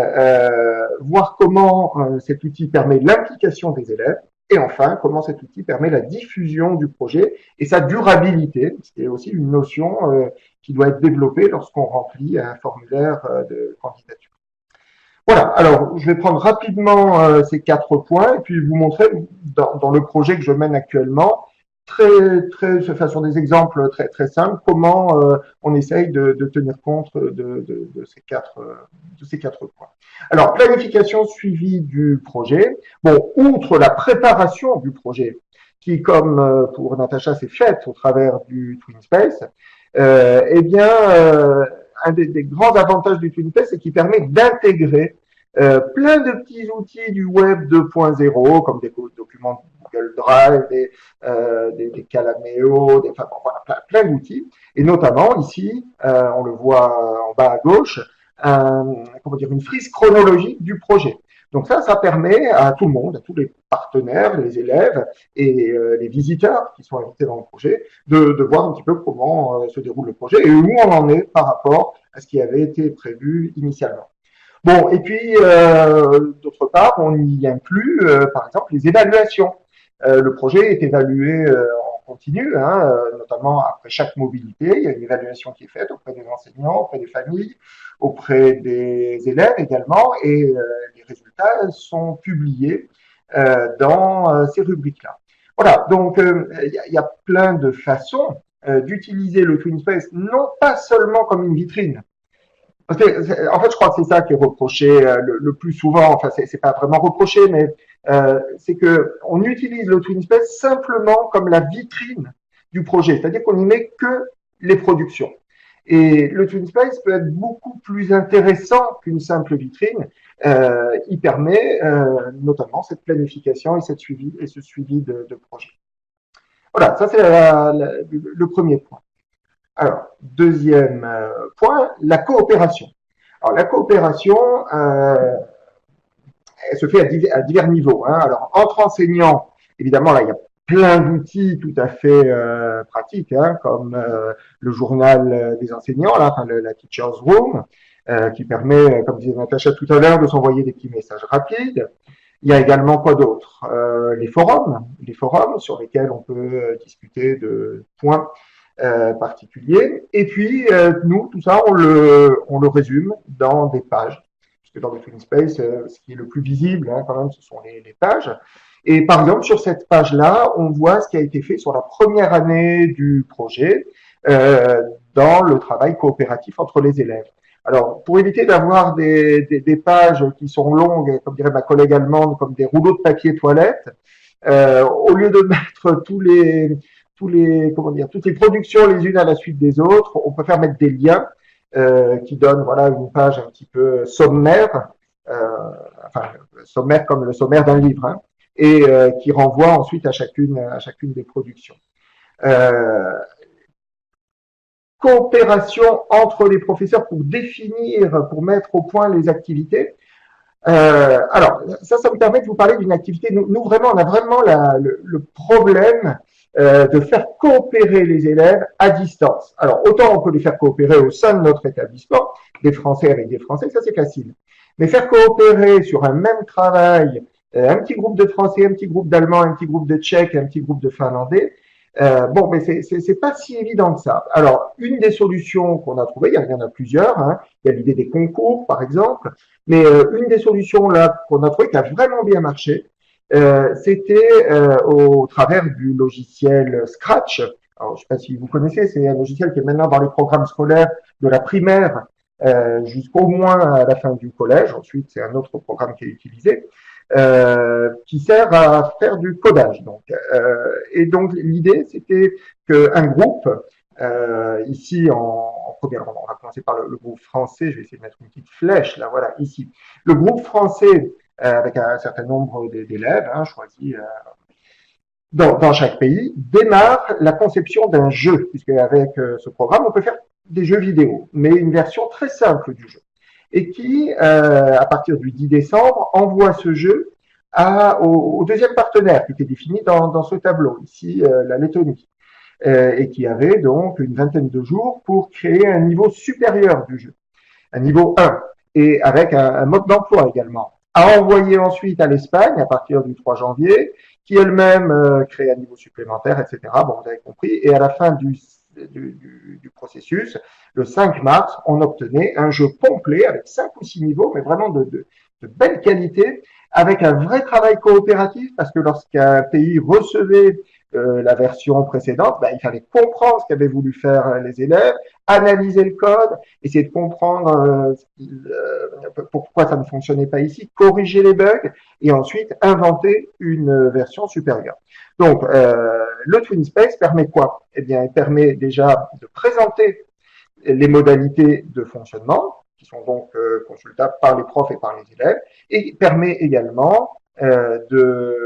voir comment cet outil permet l'implication des élèves et enfin, comment cet outil permet la diffusion du projet et sa durabilité, ce qui est aussi une notion qui doit être développée lorsqu'on remplit un formulaire de candidature. Voilà, alors je vais prendre rapidement ces 4 points et puis vous montrer dans le projet que je mène actuellement sur des exemples très simples, comment on essaye de tenir compte de ces 4 points. Alors, planification suivie du projet. Bon, outre la préparation du projet, qui, comme pour Natacha, s'est faite au travers du TwinSpace, eh bien, un des grands avantages du TwinSpace, c'est qu'il permet d'intégrer plein de petits outils du web 2.0, comme des documents Google Drive, des Calameo, enfin, bon, voilà, plein d'outils. Et notamment, ici, on le voit en bas à gauche, une frise chronologique du projet. Donc ça permet à tout le monde, à tous les partenaires, les élèves et les visiteurs qui sont invités dans le projet, de voir un petit peu comment se déroule le projet et où on en est par rapport à ce qui avait été prévu initialement. Bon, et puis, d'autre part, on y inclut, par exemple, les évaluations. Le projet est évalué en continu, notamment après chaque mobilité. Il y a une évaluation qui est faite auprès des enseignants, auprès des familles, auprès des élèves également, et les résultats sont publiés dans ces rubriques-là. Voilà, donc il y a plein de façons d'utiliser le TwinSpace non pas seulement comme une vitrine, parce que, en fait, je crois que c'est ça qui est reproché le plus souvent. Enfin, c'est pas vraiment reproché, mais c'est que on utilise le TwinSpace simplement comme la vitrine du projet, c'est-à-dire qu'on n'y met que les productions. Et le TwinSpace peut être beaucoup plus intéressant qu'une simple vitrine. Il permet notamment cette planification et ce suivi de projet. Voilà, ça c'est le premier point. Alors, deuxième point, la coopération. Alors, la coopération, elle se fait à divers niveaux. Hein. Alors, entre enseignants, évidemment, là, il y a plein d'outils tout à fait pratiques, hein, comme le journal des enseignants, là, enfin, la Teacher's Room, qui permet, comme disait Natacha tout à l'heure, de s'envoyer des petits messages rapides. Il y a également quoi d'autre les forums sur lesquels on peut discuter de points particuliers. Et puis, nous, tout ça, on le résume dans des pages. Puisque dans le TwinSpace, ce qui est le plus visible, hein, quand même, ce sont les pages. Et par exemple, sur cette page-là, on voit ce qui a été fait sur la première année du projet dans le travail coopératif entre les élèves. Alors, pour éviter d'avoir des pages qui sont longues, comme dirait ma collègue allemande, comme des rouleaux de papier toilette, au lieu de mettre toutes les productions les unes à la suite des autres, on préfère mettre des liens qui donnent voilà une page un petit peu sommaire, enfin sommaire comme le sommaire d'un livre, hein, et qui renvoie ensuite à chacune des productions. Coopération entre les professeurs pour définir, pour mettre au point les activités. Alors, ça me permet de vous parler d'une activité. Nous vraiment, on a vraiment le problème de faire coopérer les élèves à distance. Alors, autant on peut les faire coopérer au sein de notre établissement, des Français avec des Français, ça c'est facile. Mais faire coopérer sur un même travail, un petit groupe de Français, un petit groupe d'Allemands, un petit groupe de Tchèques, un petit groupe de Finlandais, bon, mais c'est pas si évident que ça. Alors, une des solutions qu'on a trouvées, il y en a plusieurs, hein, il y a l'idée des concours, par exemple, mais une des solutions là qu'on a trouvées qui a vraiment bien marché, c'était au travers du logiciel Scratch. Alors, je ne sais pas si vous connaissez, c'est un logiciel qui est maintenant dans les programmes scolaires de la primaire jusqu'au moins à la fin du collège. Ensuite, c'est un autre programme qui est utilisé. Qui sert à faire du codage. Donc, et donc l'idée, c'était qu'un groupe, ici en première, on va commencer par le groupe français. Je vais essayer de mettre une petite flèche là, voilà, ici. Le groupe français, avec un certain nombre d'élèves hein, choisis dans chaque pays, démarre la conception d'un jeu, puisque avec ce programme, on peut faire des jeux vidéo, mais une version très simple du jeu et qui, à partir du 10 décembre, envoie ce jeu au deuxième partenaire qui était défini dans ce tableau, ici la Lettonie, et qui avait donc une vingtaine de jours pour créer un niveau supérieur du jeu, un niveau 1, et avec un mode d'emploi également, à envoyer ensuite à l'Espagne à partir du 3 janvier, qui elle-même crée un niveau supplémentaire, etc. Bon, vous avez compris, et à la fin du processus, le 5 mars, on obtenait un jeu complet avec 5 ou 6 niveaux, mais vraiment de belle qualité, avec un vrai travail coopératif, parce que lorsqu'un pays recevait la version précédente, il fallait comprendre ce qu'avaient voulu faire les élèves, analyser le code, essayer de comprendre pourquoi ça ne fonctionnait pas ici, corriger les bugs, et ensuite inventer une version supérieure. Donc, le TwinSpace permet quoi? Eh bien, il permet déjà de présenter les modalités de fonctionnement, qui sont donc consultables par les profs et par les élèves, et permet également de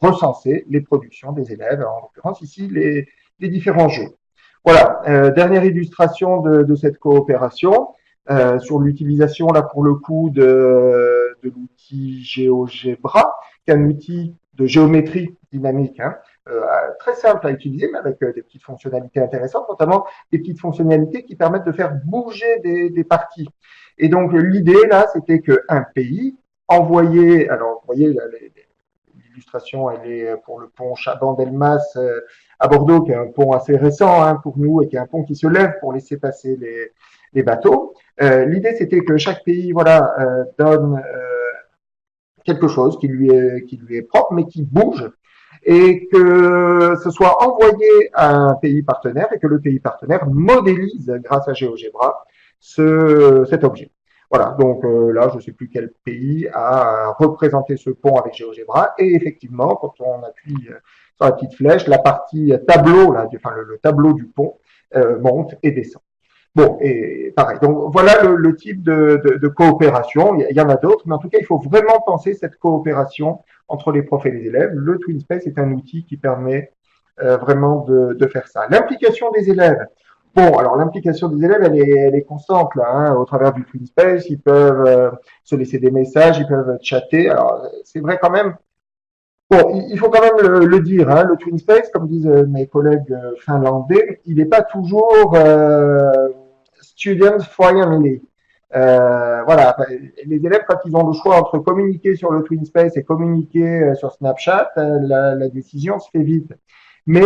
recenser les productions des élèves, en l'occurrence ici les différents jeux. Voilà, dernière illustration de cette coopération sur l'utilisation là pour le coup de l'outil GeoGebra, qui est un outil de géométrie dynamique, hein, très simple à utiliser, mais avec des petites fonctionnalités intéressantes, notamment des petites fonctionnalités qui permettent de faire bouger des parties. Et donc l'idée là, c'était qu'un pays envoyait, alors vous voyez l'illustration, elle est pour le pont Chaban-Delmas à Bordeaux, qui est un pont assez récent hein, pour nous et qui est un pont qui se lève pour laisser passer les bateaux. L'idée, c'était que chaque pays, voilà, donne quelque chose qui lui est propre, mais qui bouge. et que ce soit envoyé à un pays partenaire et que le pays partenaire modélise grâce à GeoGebra cet objet. Voilà, donc là, je ne sais plus quel pays a représenté ce pont avec GeoGebra, et effectivement, quand on appuie sur la petite flèche, la partie tableau, là, enfin le tableau du pont, monte et descend. Bon, et pareil. Donc voilà le type de coopération. Il y en a d'autres, mais en tout cas, il faut vraiment penser cette coopération entre les profs et les élèves. Le TwinSpace est un outil qui permet vraiment de faire ça. L'implication des élèves. Bon, alors l'implication des élèves, elle est constante là. Hein, au travers du TwinSpace, ils peuvent se laisser des messages, ils peuvent chatter. Alors c'est vrai quand même. Bon, il faut quand même le dire, hein, le TwinSpace, comme disent mes collègues finlandais, il n'est pas toujours student friendly. Voilà, les élèves, quand ils ont le choix entre communiquer sur le TwinSpace et communiquer sur Snapchat, la décision se fait vite. Mais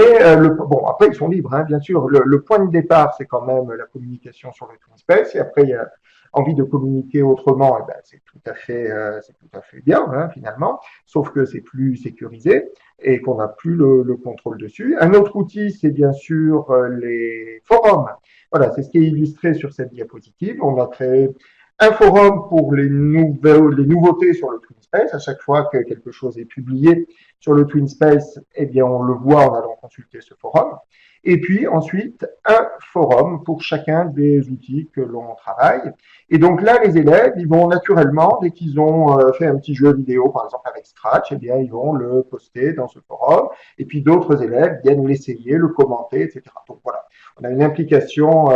bon, après ils sont libres, hein, bien sûr. Le point de départ, c'est quand même la communication sur le TwinSpace, et après il y a envie de communiquer autrement, eh ben, c'est tout à fait bien, hein, finalement. Sauf que c'est plus sécurisé et qu'on n'a plus le contrôle dessus. Un autre outil, c'est bien sûr les forums. Voilà, c'est ce qui est illustré sur cette diapositive. On a créé un forum pour les nouveautés sur le TwinSpace. À chaque fois que quelque chose est publié sur le TwinSpace, eh bien, on le voit en allant consulter ce forum. Et puis ensuite, un forum pour chacun des outils que l'on travaille. Et donc là, les élèves, ils vont naturellement, dès qu'ils ont fait un petit jeu vidéo, par exemple avec Scratch, eh bien, ils vont le poster dans ce forum. Et puis d'autres élèves viennent l'essayer, le commenter, etc. Donc voilà, on a une implication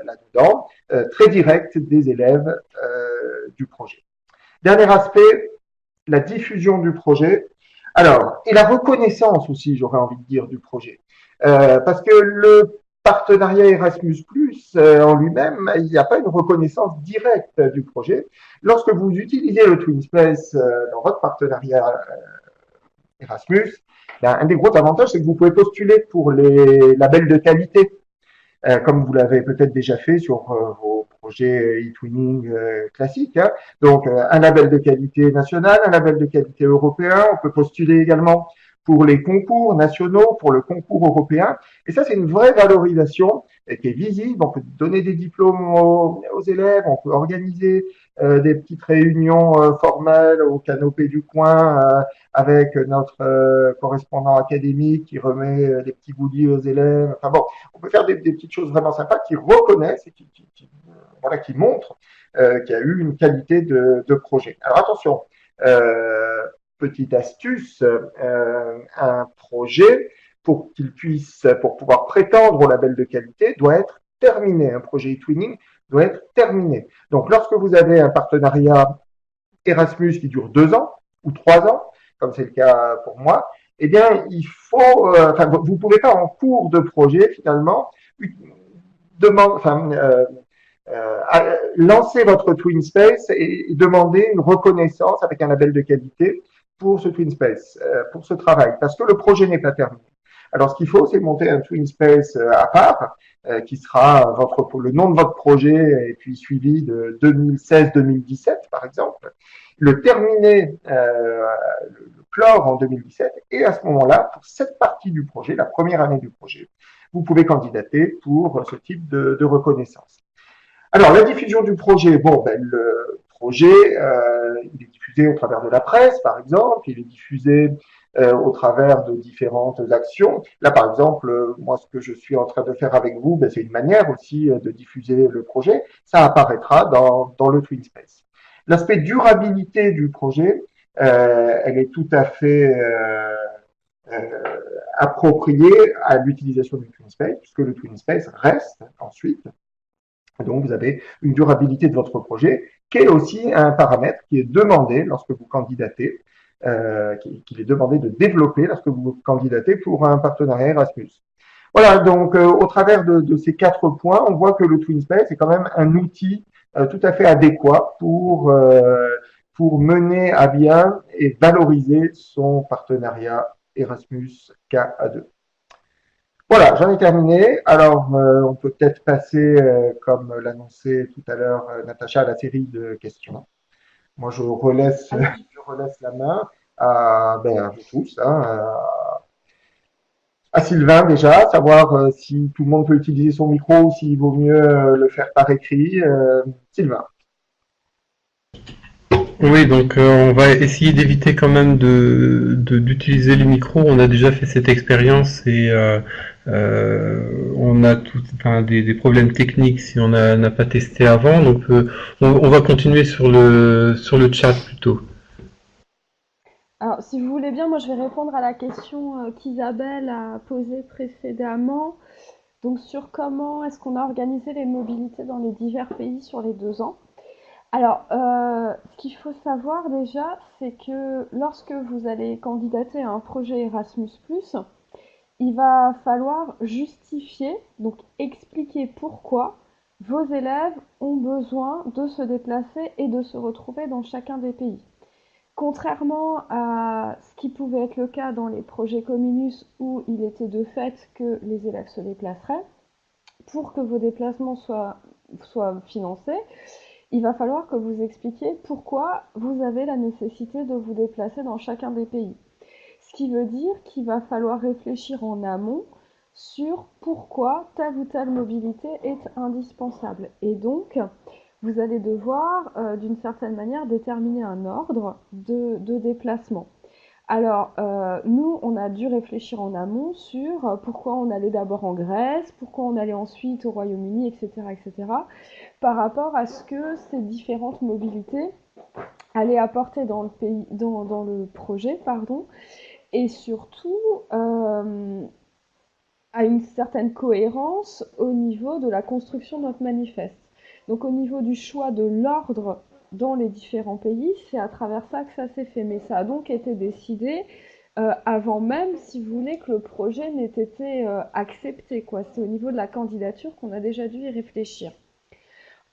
là-dedans très directe des élèves du projet. Dernier aspect, la diffusion du projet. Alors, et la reconnaissance aussi, j'aurais envie de dire, du projet. Parce que le partenariat Erasmus+, en lui-même, il n'y a pas une reconnaissance directe du projet. Lorsque vous utilisez le TwinSpace dans votre partenariat Erasmus, ben, un des gros avantages, c'est que vous pouvez postuler pour les labels de qualité, comme vous l'avez peut-être déjà fait sur vos projets e-twinning classiques. Hein. Donc, un label de qualité national, un label de qualité européen. On peut postuler également pour les concours nationaux, pour le concours européen. Et ça, c'est une vraie valorisation qui est visible. On peut donner des diplômes aux élèves, on peut organiser des petites réunions formelles au canopé du coin avec notre correspondant académique qui remet des petits goodies aux élèves. Enfin bon, on peut faire des petites choses vraiment sympas qui reconnaissent et voilà, qui montrent qu'il y a eu une qualité de projet. Alors attention, petite astuce, un projet, pour pouvoir prétendre au label de qualité, doit être terminé. Un projet e-twinning doit être terminé. Donc, lorsque vous avez un partenariat Erasmus qui dure 2 ans ou 3 ans, comme c'est le cas pour moi, eh bien, il faut, enfin, vous pouvez pas en cours de projet finalement lancer votre TwinSpace et demander une reconnaissance avec un label de qualité pour ce TwinSpace, pour ce travail, parce que le projet n'est pas terminé. Alors, ce qu'il faut, c'est monter un TwinSpace à part, qui sera le nom de votre projet et puis suivi de 2016-2017, par exemple. Le terminer, le clore en 2017, et à ce moment-là, pour cette partie du projet, la première année du projet, vous pouvez candidater pour ce type de reconnaissance. Alors, la diffusion du projet, bon, ben, le projet, il est diffusé au travers de la presse, par exemple, il est diffusé au travers de différentes actions. Là, par exemple, moi, ce que je suis en train de faire avec vous, ben, c'est une manière aussi de diffuser le projet. Ça apparaîtra dans le TwinSpace. L'aspect durabilité du projet, elle est tout à fait appropriée à l'utilisation du TwinSpace, puisque le TwinSpace reste ensuite. Donc, vous avez une durabilité de votre projet, qui est aussi un paramètre qui est demandé lorsque vous candidatez, qu'il est demandé de développer lorsque vous candidatez pour un partenariat Erasmus. Voilà, donc au travers de ces 4 points, on voit que le TwinSpace est quand même un outil tout à fait adéquat pour mener à bien et valoriser son partenariat Erasmus KA2. Voilà, j'en ai terminé. Alors, on peut peut-être passer, comme l'annonçait tout à l'heure Natacha, à la série de questions. Moi, je relaisse la main à vous tous, hein, à Sylvain déjà, savoir si tout le monde peut utiliser son micro ou s'il vaut mieux le faire par écrit. Sylvain. Oui, donc on va essayer d'éviter quand même d'utiliser les micros. On a déjà fait cette expérience et on a enfin, des problèmes techniques si on n'a pas testé avant. Donc on va continuer sur le chat plutôt. Alors, si vous voulez bien, moi je vais répondre à la question qu'Isabelle a posée précédemment. Donc, sur comment est-ce qu'on a organisé les mobilités dans les divers pays sur les 2 ans. Alors, ce qu'il faut savoir déjà, c'est que lorsque vous allez candidater à un projet Erasmus+, il va falloir justifier, donc expliquer pourquoi vos élèves ont besoin de se déplacer et de se retrouver dans chacun des pays. Contrairement à ce qui pouvait être le cas dans les projets Communus où il était de fait que les élèves se déplaceraient, pour que vos déplacements soient financés, il va falloir que vous expliquiez pourquoi vous avez la nécessité de vous déplacer dans chacun des pays. Ce qui veut dire qu'il va falloir réfléchir en amont sur pourquoi telle ou telle mobilité est indispensable. Et donc, vous allez devoir, d'une certaine manière, déterminer un ordre de déplacement. Alors, nous, on a dû réfléchir en amont sur pourquoi on allait d'abord en Grèce, pourquoi on allait ensuite au Royaume-Uni, etc., par rapport à ce que ces différentes mobilités allaient apporter dans le pays, dans le projet, pardon, et surtout à une certaine cohérence au niveau de la construction de notre manifeste. Donc au niveau du choix de l'ordre dans les différents pays, c'est à travers ça que ça s'est fait. Mais ça a donc été décidé avant même, si vous voulez, que le projet n'ait été accepté, quoi. C'est au niveau de la candidature qu'on a déjà dû y réfléchir.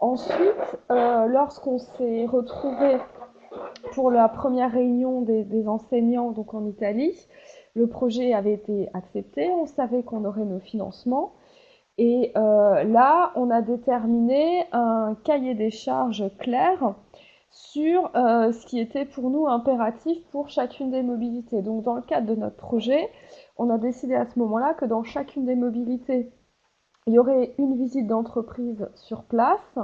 Ensuite, lorsqu'on s'est retrouvé pour la première réunion des enseignants donc en Italie, le projet avait été accepté, on savait qu'on aurait nos financements. Et là, on a déterminé un cahier des charges clair sur ce qui était pour nous impératif pour chacune des mobilités. Donc dans le cadre de notre projet, on a décidé à ce moment-là que dans chacune des mobilités, il y aurait une visite d'entreprise sur place,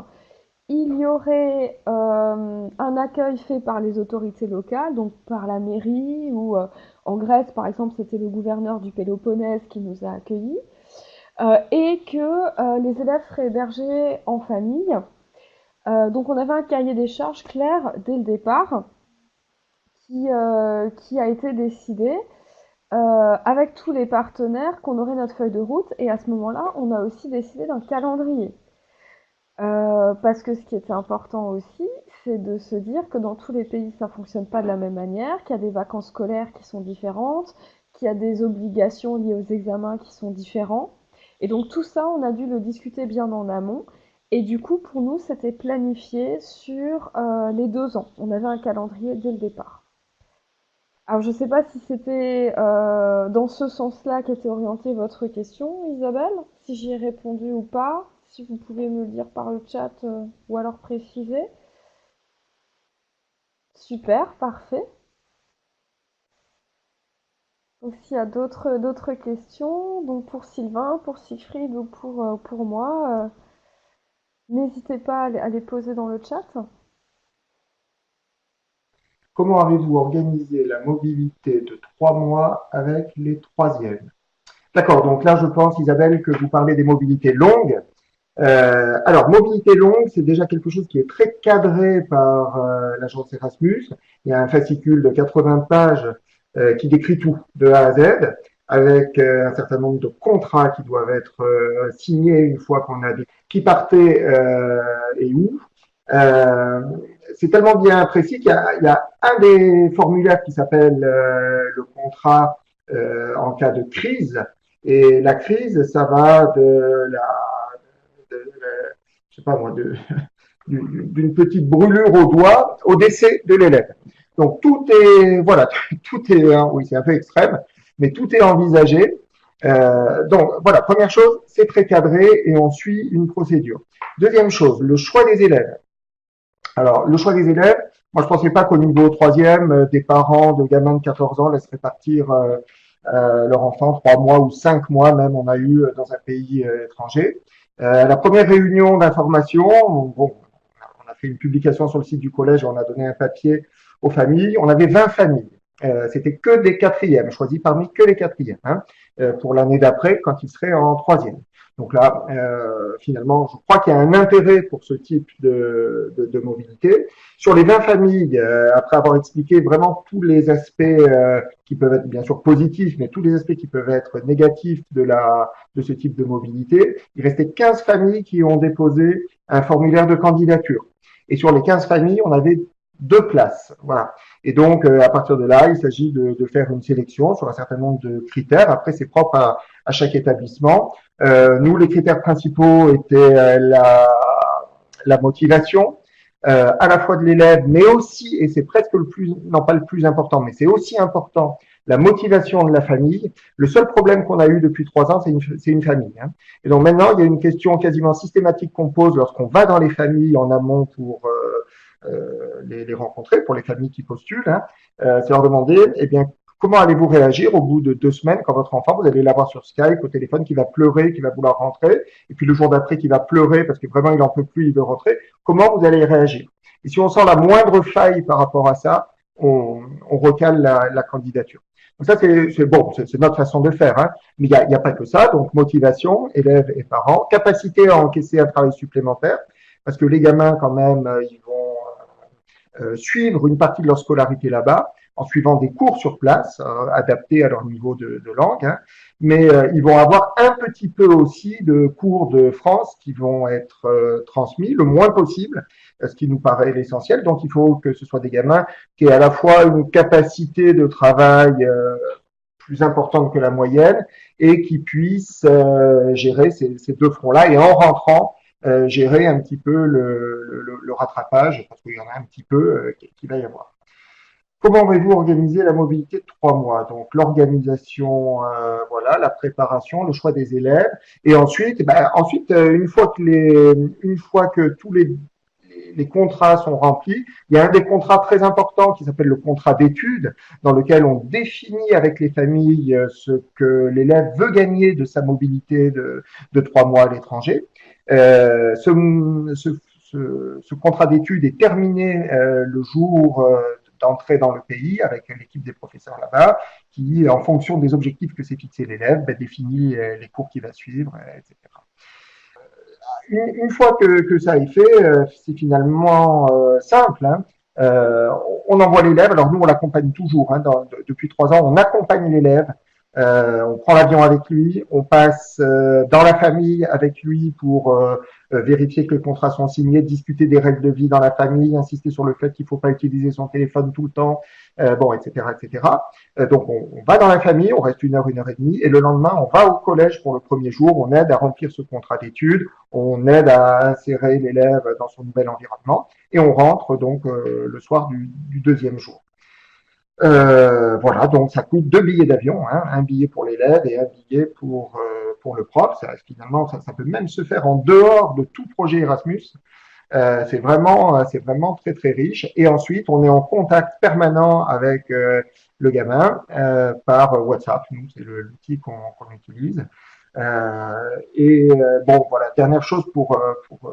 il y aurait un accueil fait par les autorités locales, donc par la mairie, ou en Grèce par exemple c'était le gouverneur du Péloponnèse qui nous a accueillis, et que les élèves seraient hébergés en famille. Donc on avait un cahier des charges clair dès le départ qui a été décidé avec tous les partenaires qu'on aurait notre feuille de route, et à ce moment-là on a aussi décidé d'un calendrier. Parce que ce qui était important aussi, c'est de se dire que dans tous les pays ça fonctionne pas de la même manière, qu'il y a des vacances scolaires qui sont différentes, qu'il y a des obligations liées aux examens qui sont différents. Et donc tout ça, on a dû le discuter bien en amont. Et du coup, pour nous, c'était planifié sur les 2 ans. On avait un calendrier dès le départ. Alors, je ne sais pas si c'était dans ce sens-là qu'était orientée votre question, Isabelle, si j'y ai répondu ou pas, si vous pouvez me le dire par le chat ou alors préciser. Super, parfait. Donc, s'il y a d'autres questions, donc pour Sylvain, pour Siegfried ou pour moi, n'hésitez pas à les poser dans le chat. Comment avez-vous organisé la mobilité de 3 mois avec les troisièmes? D'accord, donc là je pense Isabelle que vous parlez des mobilités longues. Alors, mobilité longue, c'est déjà quelque chose qui est très cadré par l'agence Erasmus. Il y a un fascicule de 80 pages qui décrit tout, de A à Z, avec un certain nombre de contrats qui doivent être signés une fois qu'on a dit qui partait et où. Euh, c'est tellement bien précis qu'il y a un des formulaires qui s'appelle le contrat en cas de crise. Et la crise, ça va je sais pas moi, d'une petite brûlure au doigt au décès de l'élève. Donc tout est, voilà, tout est, hein, oui, c'est un peu extrême, mais tout est envisagé. Donc voilà, première chose, c'est très cadré et on suit une procédure. Deuxième chose, le choix des élèves. Alors, le choix des élèves, moi je pensais pas qu'au niveau troisième, des parents de gamins de 14 ans laisseraient partir leur enfant, 3 mois ou 5 mois même, on a eu dans un pays étranger. La première réunion d'information, bon, on a fait une publication sur le site du collège, on a donné un papier aux familles. On avait 20 familles. C'était que des quatrièmes, choisis parmi que les quatrièmes, hein, pour l'année d'après, quand ils seraient en troisième. Donc là, finalement, je crois qu'il y a un intérêt pour ce type de mobilité. Sur les 20 familles, après avoir expliqué vraiment tous les aspects qui peuvent être bien sûr positifs, mais tous les aspects qui peuvent être négatifs de ce type de mobilité, il restait 15 familles qui ont déposé un formulaire de candidature. Et sur les 15 familles, on avait 2 places. Voilà. Et donc, à partir de là, il s'agit de faire une sélection sur un certain nombre de critères. Après, c'est propre à chaque établissement. Nous, les critères principaux étaient la motivation, à la fois de l'élève, mais aussi, et c'est presque le plus, non pas le plus important, mais c'est aussi important, la motivation de la famille. Le seul problème qu'on a eu depuis 3 ans, c'est une famille. Hein. Et donc maintenant, il y a une question quasiment systématique qu'on pose lorsqu'on va dans les familles en amont pour les rencontrer, pour les familles qui postulent. Hein. C'est leur demander, eh bien, comment allez-vous réagir au bout de 2 semaines quand votre enfant, vous allez l'avoir sur Skype, au téléphone, qui va pleurer, qui va vouloir rentrer, et puis le jour d'après, qui va pleurer parce que vraiment il en peut plus, il veut rentrer. Comment vous allez réagir? Et si on sent la moindre faille par rapport à ça, on recale la candidature. Donc ça, c'est bon, c'est notre façon de faire. Hein. Mais il y a pas que ça. Donc motivation, élèves et parents, capacité à encaisser un travail supplémentaire, parce que les gamins, quand même, ils vont suivre une partie de leur scolarité là-bas en suivant des cours sur place adaptés à leur niveau de langue, hein, mais ils vont avoir un petit peu aussi de cours de France qui vont être transmis le moins possible, ce qui nous paraît l'essentiel. Donc il faut que ce soit des gamins qui aient à la fois une capacité de travail plus importante que la moyenne et qui puissent gérer ces 2 fronts-là et en rentrant gérer un petit peu le rattrapage, parce qu'il y en a un petit peu qui va y avoir. Comment avez-vous organisé la mobilité de 3 mois? Donc l'organisation, voilà, la préparation, le choix des élèves, et ensuite, une fois que tous les contrats sont remplis, il y a un des contrats très importants qui s'appelle le contrat d'études, dans lequel on définit avec les familles ce que l'élève veut gagner de sa mobilité de 3 mois à l'étranger. Ce contrat d'études est terminé le jour d'entrée dans le pays avec l'équipe des professeurs là-bas qui, en fonction des objectifs que s'est fixé l'élève, définit les cours qu'il va suivre, etc. Une fois que ça est fait, c'est finalement simple. Hein. On envoie l'élève. Alors nous, on l'accompagne toujours. Hein, depuis 3 ans, on accompagne l'élève. On prend l'avion avec lui, on passe dans la famille avec lui pour vérifier que les contrats sont signés, discuter des règles de vie dans la famille, insister sur le fait qu'il ne faut pas utiliser son téléphone tout le temps, bon, etc., etc. Donc on va dans la famille, on reste 1 heure et demie, et le lendemain on va au collège pour le premier jour, on aide à remplir ce contrat d'études, on aide à insérer l'élève dans son nouvel environnement, et on rentre donc le soir du deuxième jour. Voilà, donc ça coûte 2 billets d'avion, hein, un billet pour l'élève et un billet pour le prof. Finalement, ça peut même se faire en dehors de tout projet Erasmus. C'est vraiment très très riche. Et ensuite, on est en contact permanent avec le gamin par WhatsApp. Nous, c'est l'outil qu'on utilise. Bon, voilà, dernière chose pour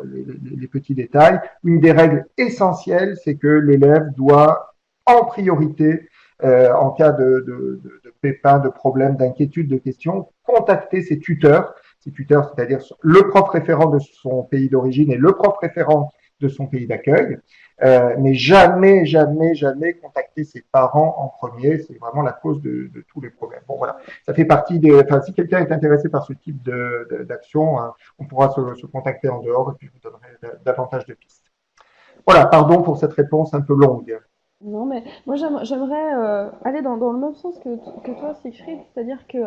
les petits détails. Une des règles essentielles, c'est que l'élève doit en priorité en cas de pépins, de problèmes, d'inquiétudes, de questions, contacter ses tuteurs, c'est-à-dire le prof référent de son pays d'origine et le prof référent de son pays d'accueil, mais jamais, jamais, jamais contacter ses parents en premier. C'est vraiment la cause de tous les problèmes. Bon, voilà, ça fait partie des. Enfin, si quelqu'un est intéressé par ce type d'action, hein, on pourra se contacter en dehors et puis je vous donnerai davantage de pistes. Voilà, pardon pour cette réponse un peu longue. Non, mais moi j'aimerais aller dans le même sens que toi, Siegfried, c'est-à-dire que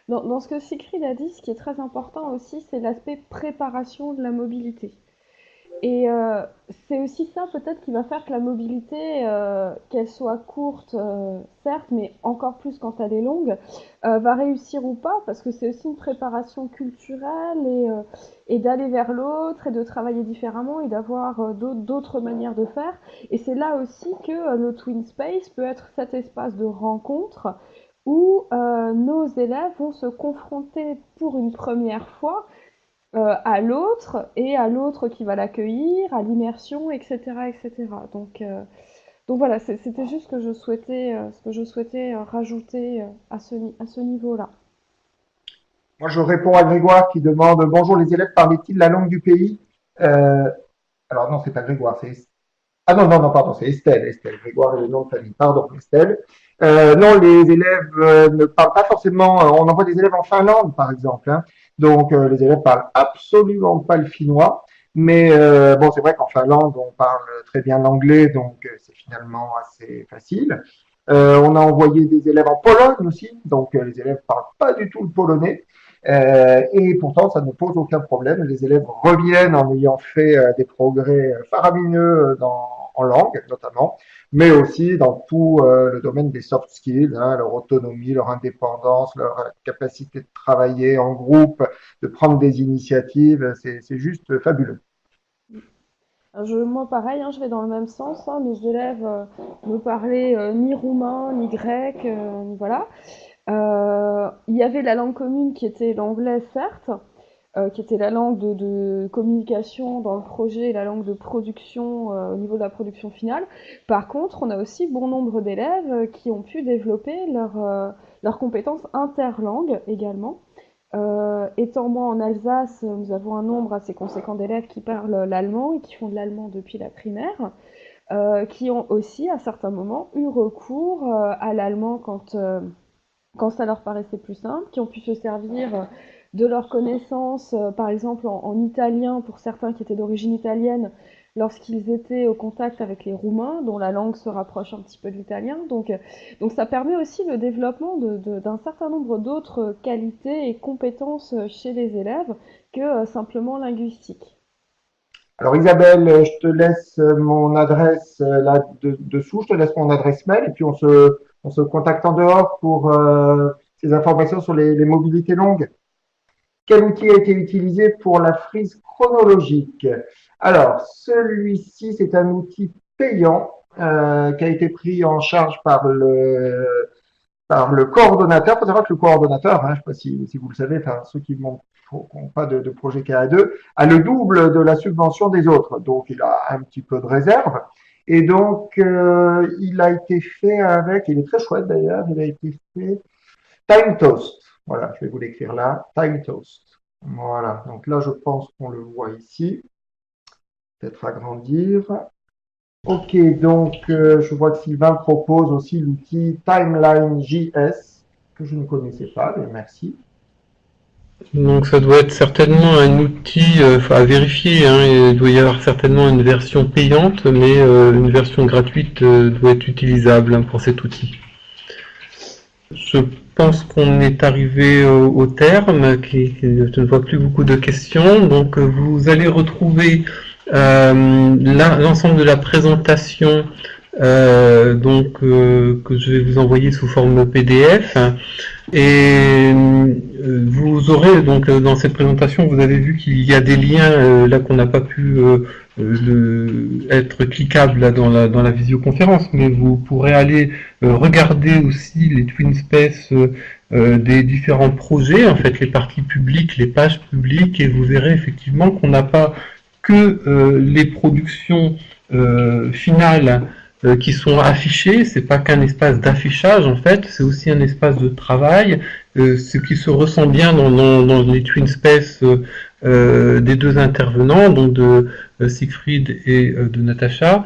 dans ce que Siegfried a dit, ce qui est très important aussi, c'est l'aspect préparation de la mobilité. Et c'est aussi ça peut-être qui va faire que la mobilité, qu'elle soit courte, certes, mais encore plus quand elle est longue, va réussir ou pas, parce que c'est aussi une préparation culturelle et d'aller vers l'autre et de travailler différemment et d'avoir d'autres manières de faire. Et c'est là aussi que le Twin Space peut être cet espace de rencontre où nos élèves vont se confronter pour une première fois à l'autre et à l'autre qui va l'accueillir, à l'immersion, etc., etc. Donc voilà, c'était juste ce que je souhaitais rajouter à ce niveau-là. Moi, je réponds à Grégoire qui demande bonjour, les élèves parlaient-ils la langue du pays? Euh, alors non, c'est pas Grégoire, c'est ah non, non, non, pardon, c'est Estelle. Estelle. Grégoire est le nom de famille. Pardon, Estelle. Non, les élèves ne parlent pas forcément. On envoie des élèves en Finlande, par exemple. Hein. Donc, les élèves parlent absolument pas le finnois. Mais bon, c'est vrai qu'en Finlande, on parle très bien l'anglais, donc c'est finalement assez facile. On a envoyé des élèves en Pologne aussi, donc les élèves parlent pas du tout le polonais. Et pourtant, ça ne pose aucun problème. Les élèves reviennent en ayant fait des progrès faramineux en langue, notamment, mais aussi dans tout le domaine des soft skills, hein, leur autonomie, leur indépendance, leur capacité de travailler en groupe, de prendre des initiatives. C'est juste fabuleux. Moi, pareil, hein, je vais dans le même sens. Hein, mes élèves ne parlaient ni roumain, ni grec, voilà. Il y avait la langue commune qui était l'anglais, certes, qui était la langue de communication dans le projet et la langue de production au niveau de la production finale. Par contre, on a aussi bon nombre d'élèves qui ont pu développer leurs compétences interlangues également. Étant moi en Alsace, nous avons un nombre assez conséquent d'élèves qui parlent l'allemand et qui font de l'allemand depuis la primaire, qui ont aussi à certains moments eu recours à l'allemand quand ça leur paraissait plus simple, qui ont pu se servir de leurs connaissances, par exemple en italien pour certains qui étaient d'origine italienne, lorsqu'ils étaient au contact avec les Roumains, dont la langue se rapproche un petit peu de l'italien. Donc ça permet aussi le développement d'un certain nombre d'autres qualités et compétences chez les élèves que simplement linguistiques. Alors Isabelle, je te laisse mon adresse là dessous, je te laisse mon adresse mail et puis on se contacte en dehors pour ces informations sur les mobilités longues. Quel outil a été utilisé pour la frise chronologique? Alors, celui-ci, c'est un outil payant qui a été pris en charge par le coordonnateur. Il faut savoir que le coordonnateur, hein, je ne sais pas si vous le savez, enfin, ceux qui n'ont pas de projet KA2, a le double de la subvention des autres. Donc, il a un petit peu de réserve. Et donc, il a été fait avec, il est très chouette d'ailleurs, il a été fait Time Toast. Voilà, je vais vous l'écrire là. Time Toast. Voilà. Donc là, je pense qu'on le voit ici. Peut-être agrandir. Ok, donc je vois que Sylvain propose aussi l'outil Timeline JS que je ne connaissais pas, mais merci. Donc ça doit être certainement un outil à vérifier, hein, il doit y avoir certainement une version payante, mais une version gratuite doit être utilisable, hein, pour cet outil. Je pense qu'on est arrivé au terme, je ne vois plus beaucoup de questions, donc vous allez retrouver l'ensemble de la présentation que je vais vous envoyer sous forme PDF. Et vous aurez donc dans cette présentation, vous avez vu qu'il y a des liens là qu'on n'a pas pu être cliquables là dans la visioconférence, mais vous pourrez aller regarder aussi les Twin Space des différents projets, en fait les parties publiques, les pages publiques, et vous verrez effectivement qu'on n'a pas que les productions finales qui sont affichés, c'est pas qu'un espace d'affichage en fait, c'est aussi un espace de travail, ce qui se ressent bien dans les Twin Space des deux intervenants, donc de Siegfried et de Natacha.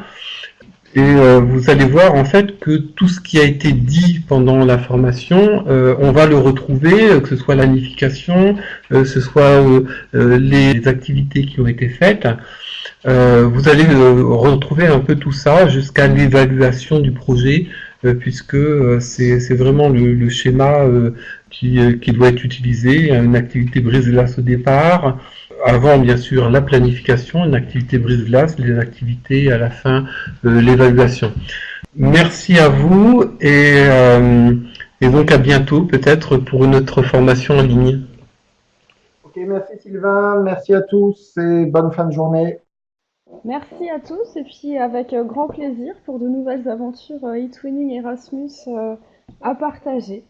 Et vous allez voir en fait que tout ce qui a été dit pendant la formation, on va le retrouver, que ce soit l'anification, que ce soit les activités qui ont été faites. Vous allez retrouver un peu tout ça jusqu'à l'évaluation du projet, puisque c'est vraiment le schéma qui doit être utilisé. Une activité brise-glace au départ, avant bien sûr la planification, une activité brise-glace, les activités à la fin, l'évaluation. Merci à vous et donc à bientôt peut-être pour une autre formation en ligne. Ok, merci Sylvain, merci à tous et bonne fin de journée. Merci à tous et puis avec grand plaisir pour de nouvelles aventures e-twinning Erasmus à partager.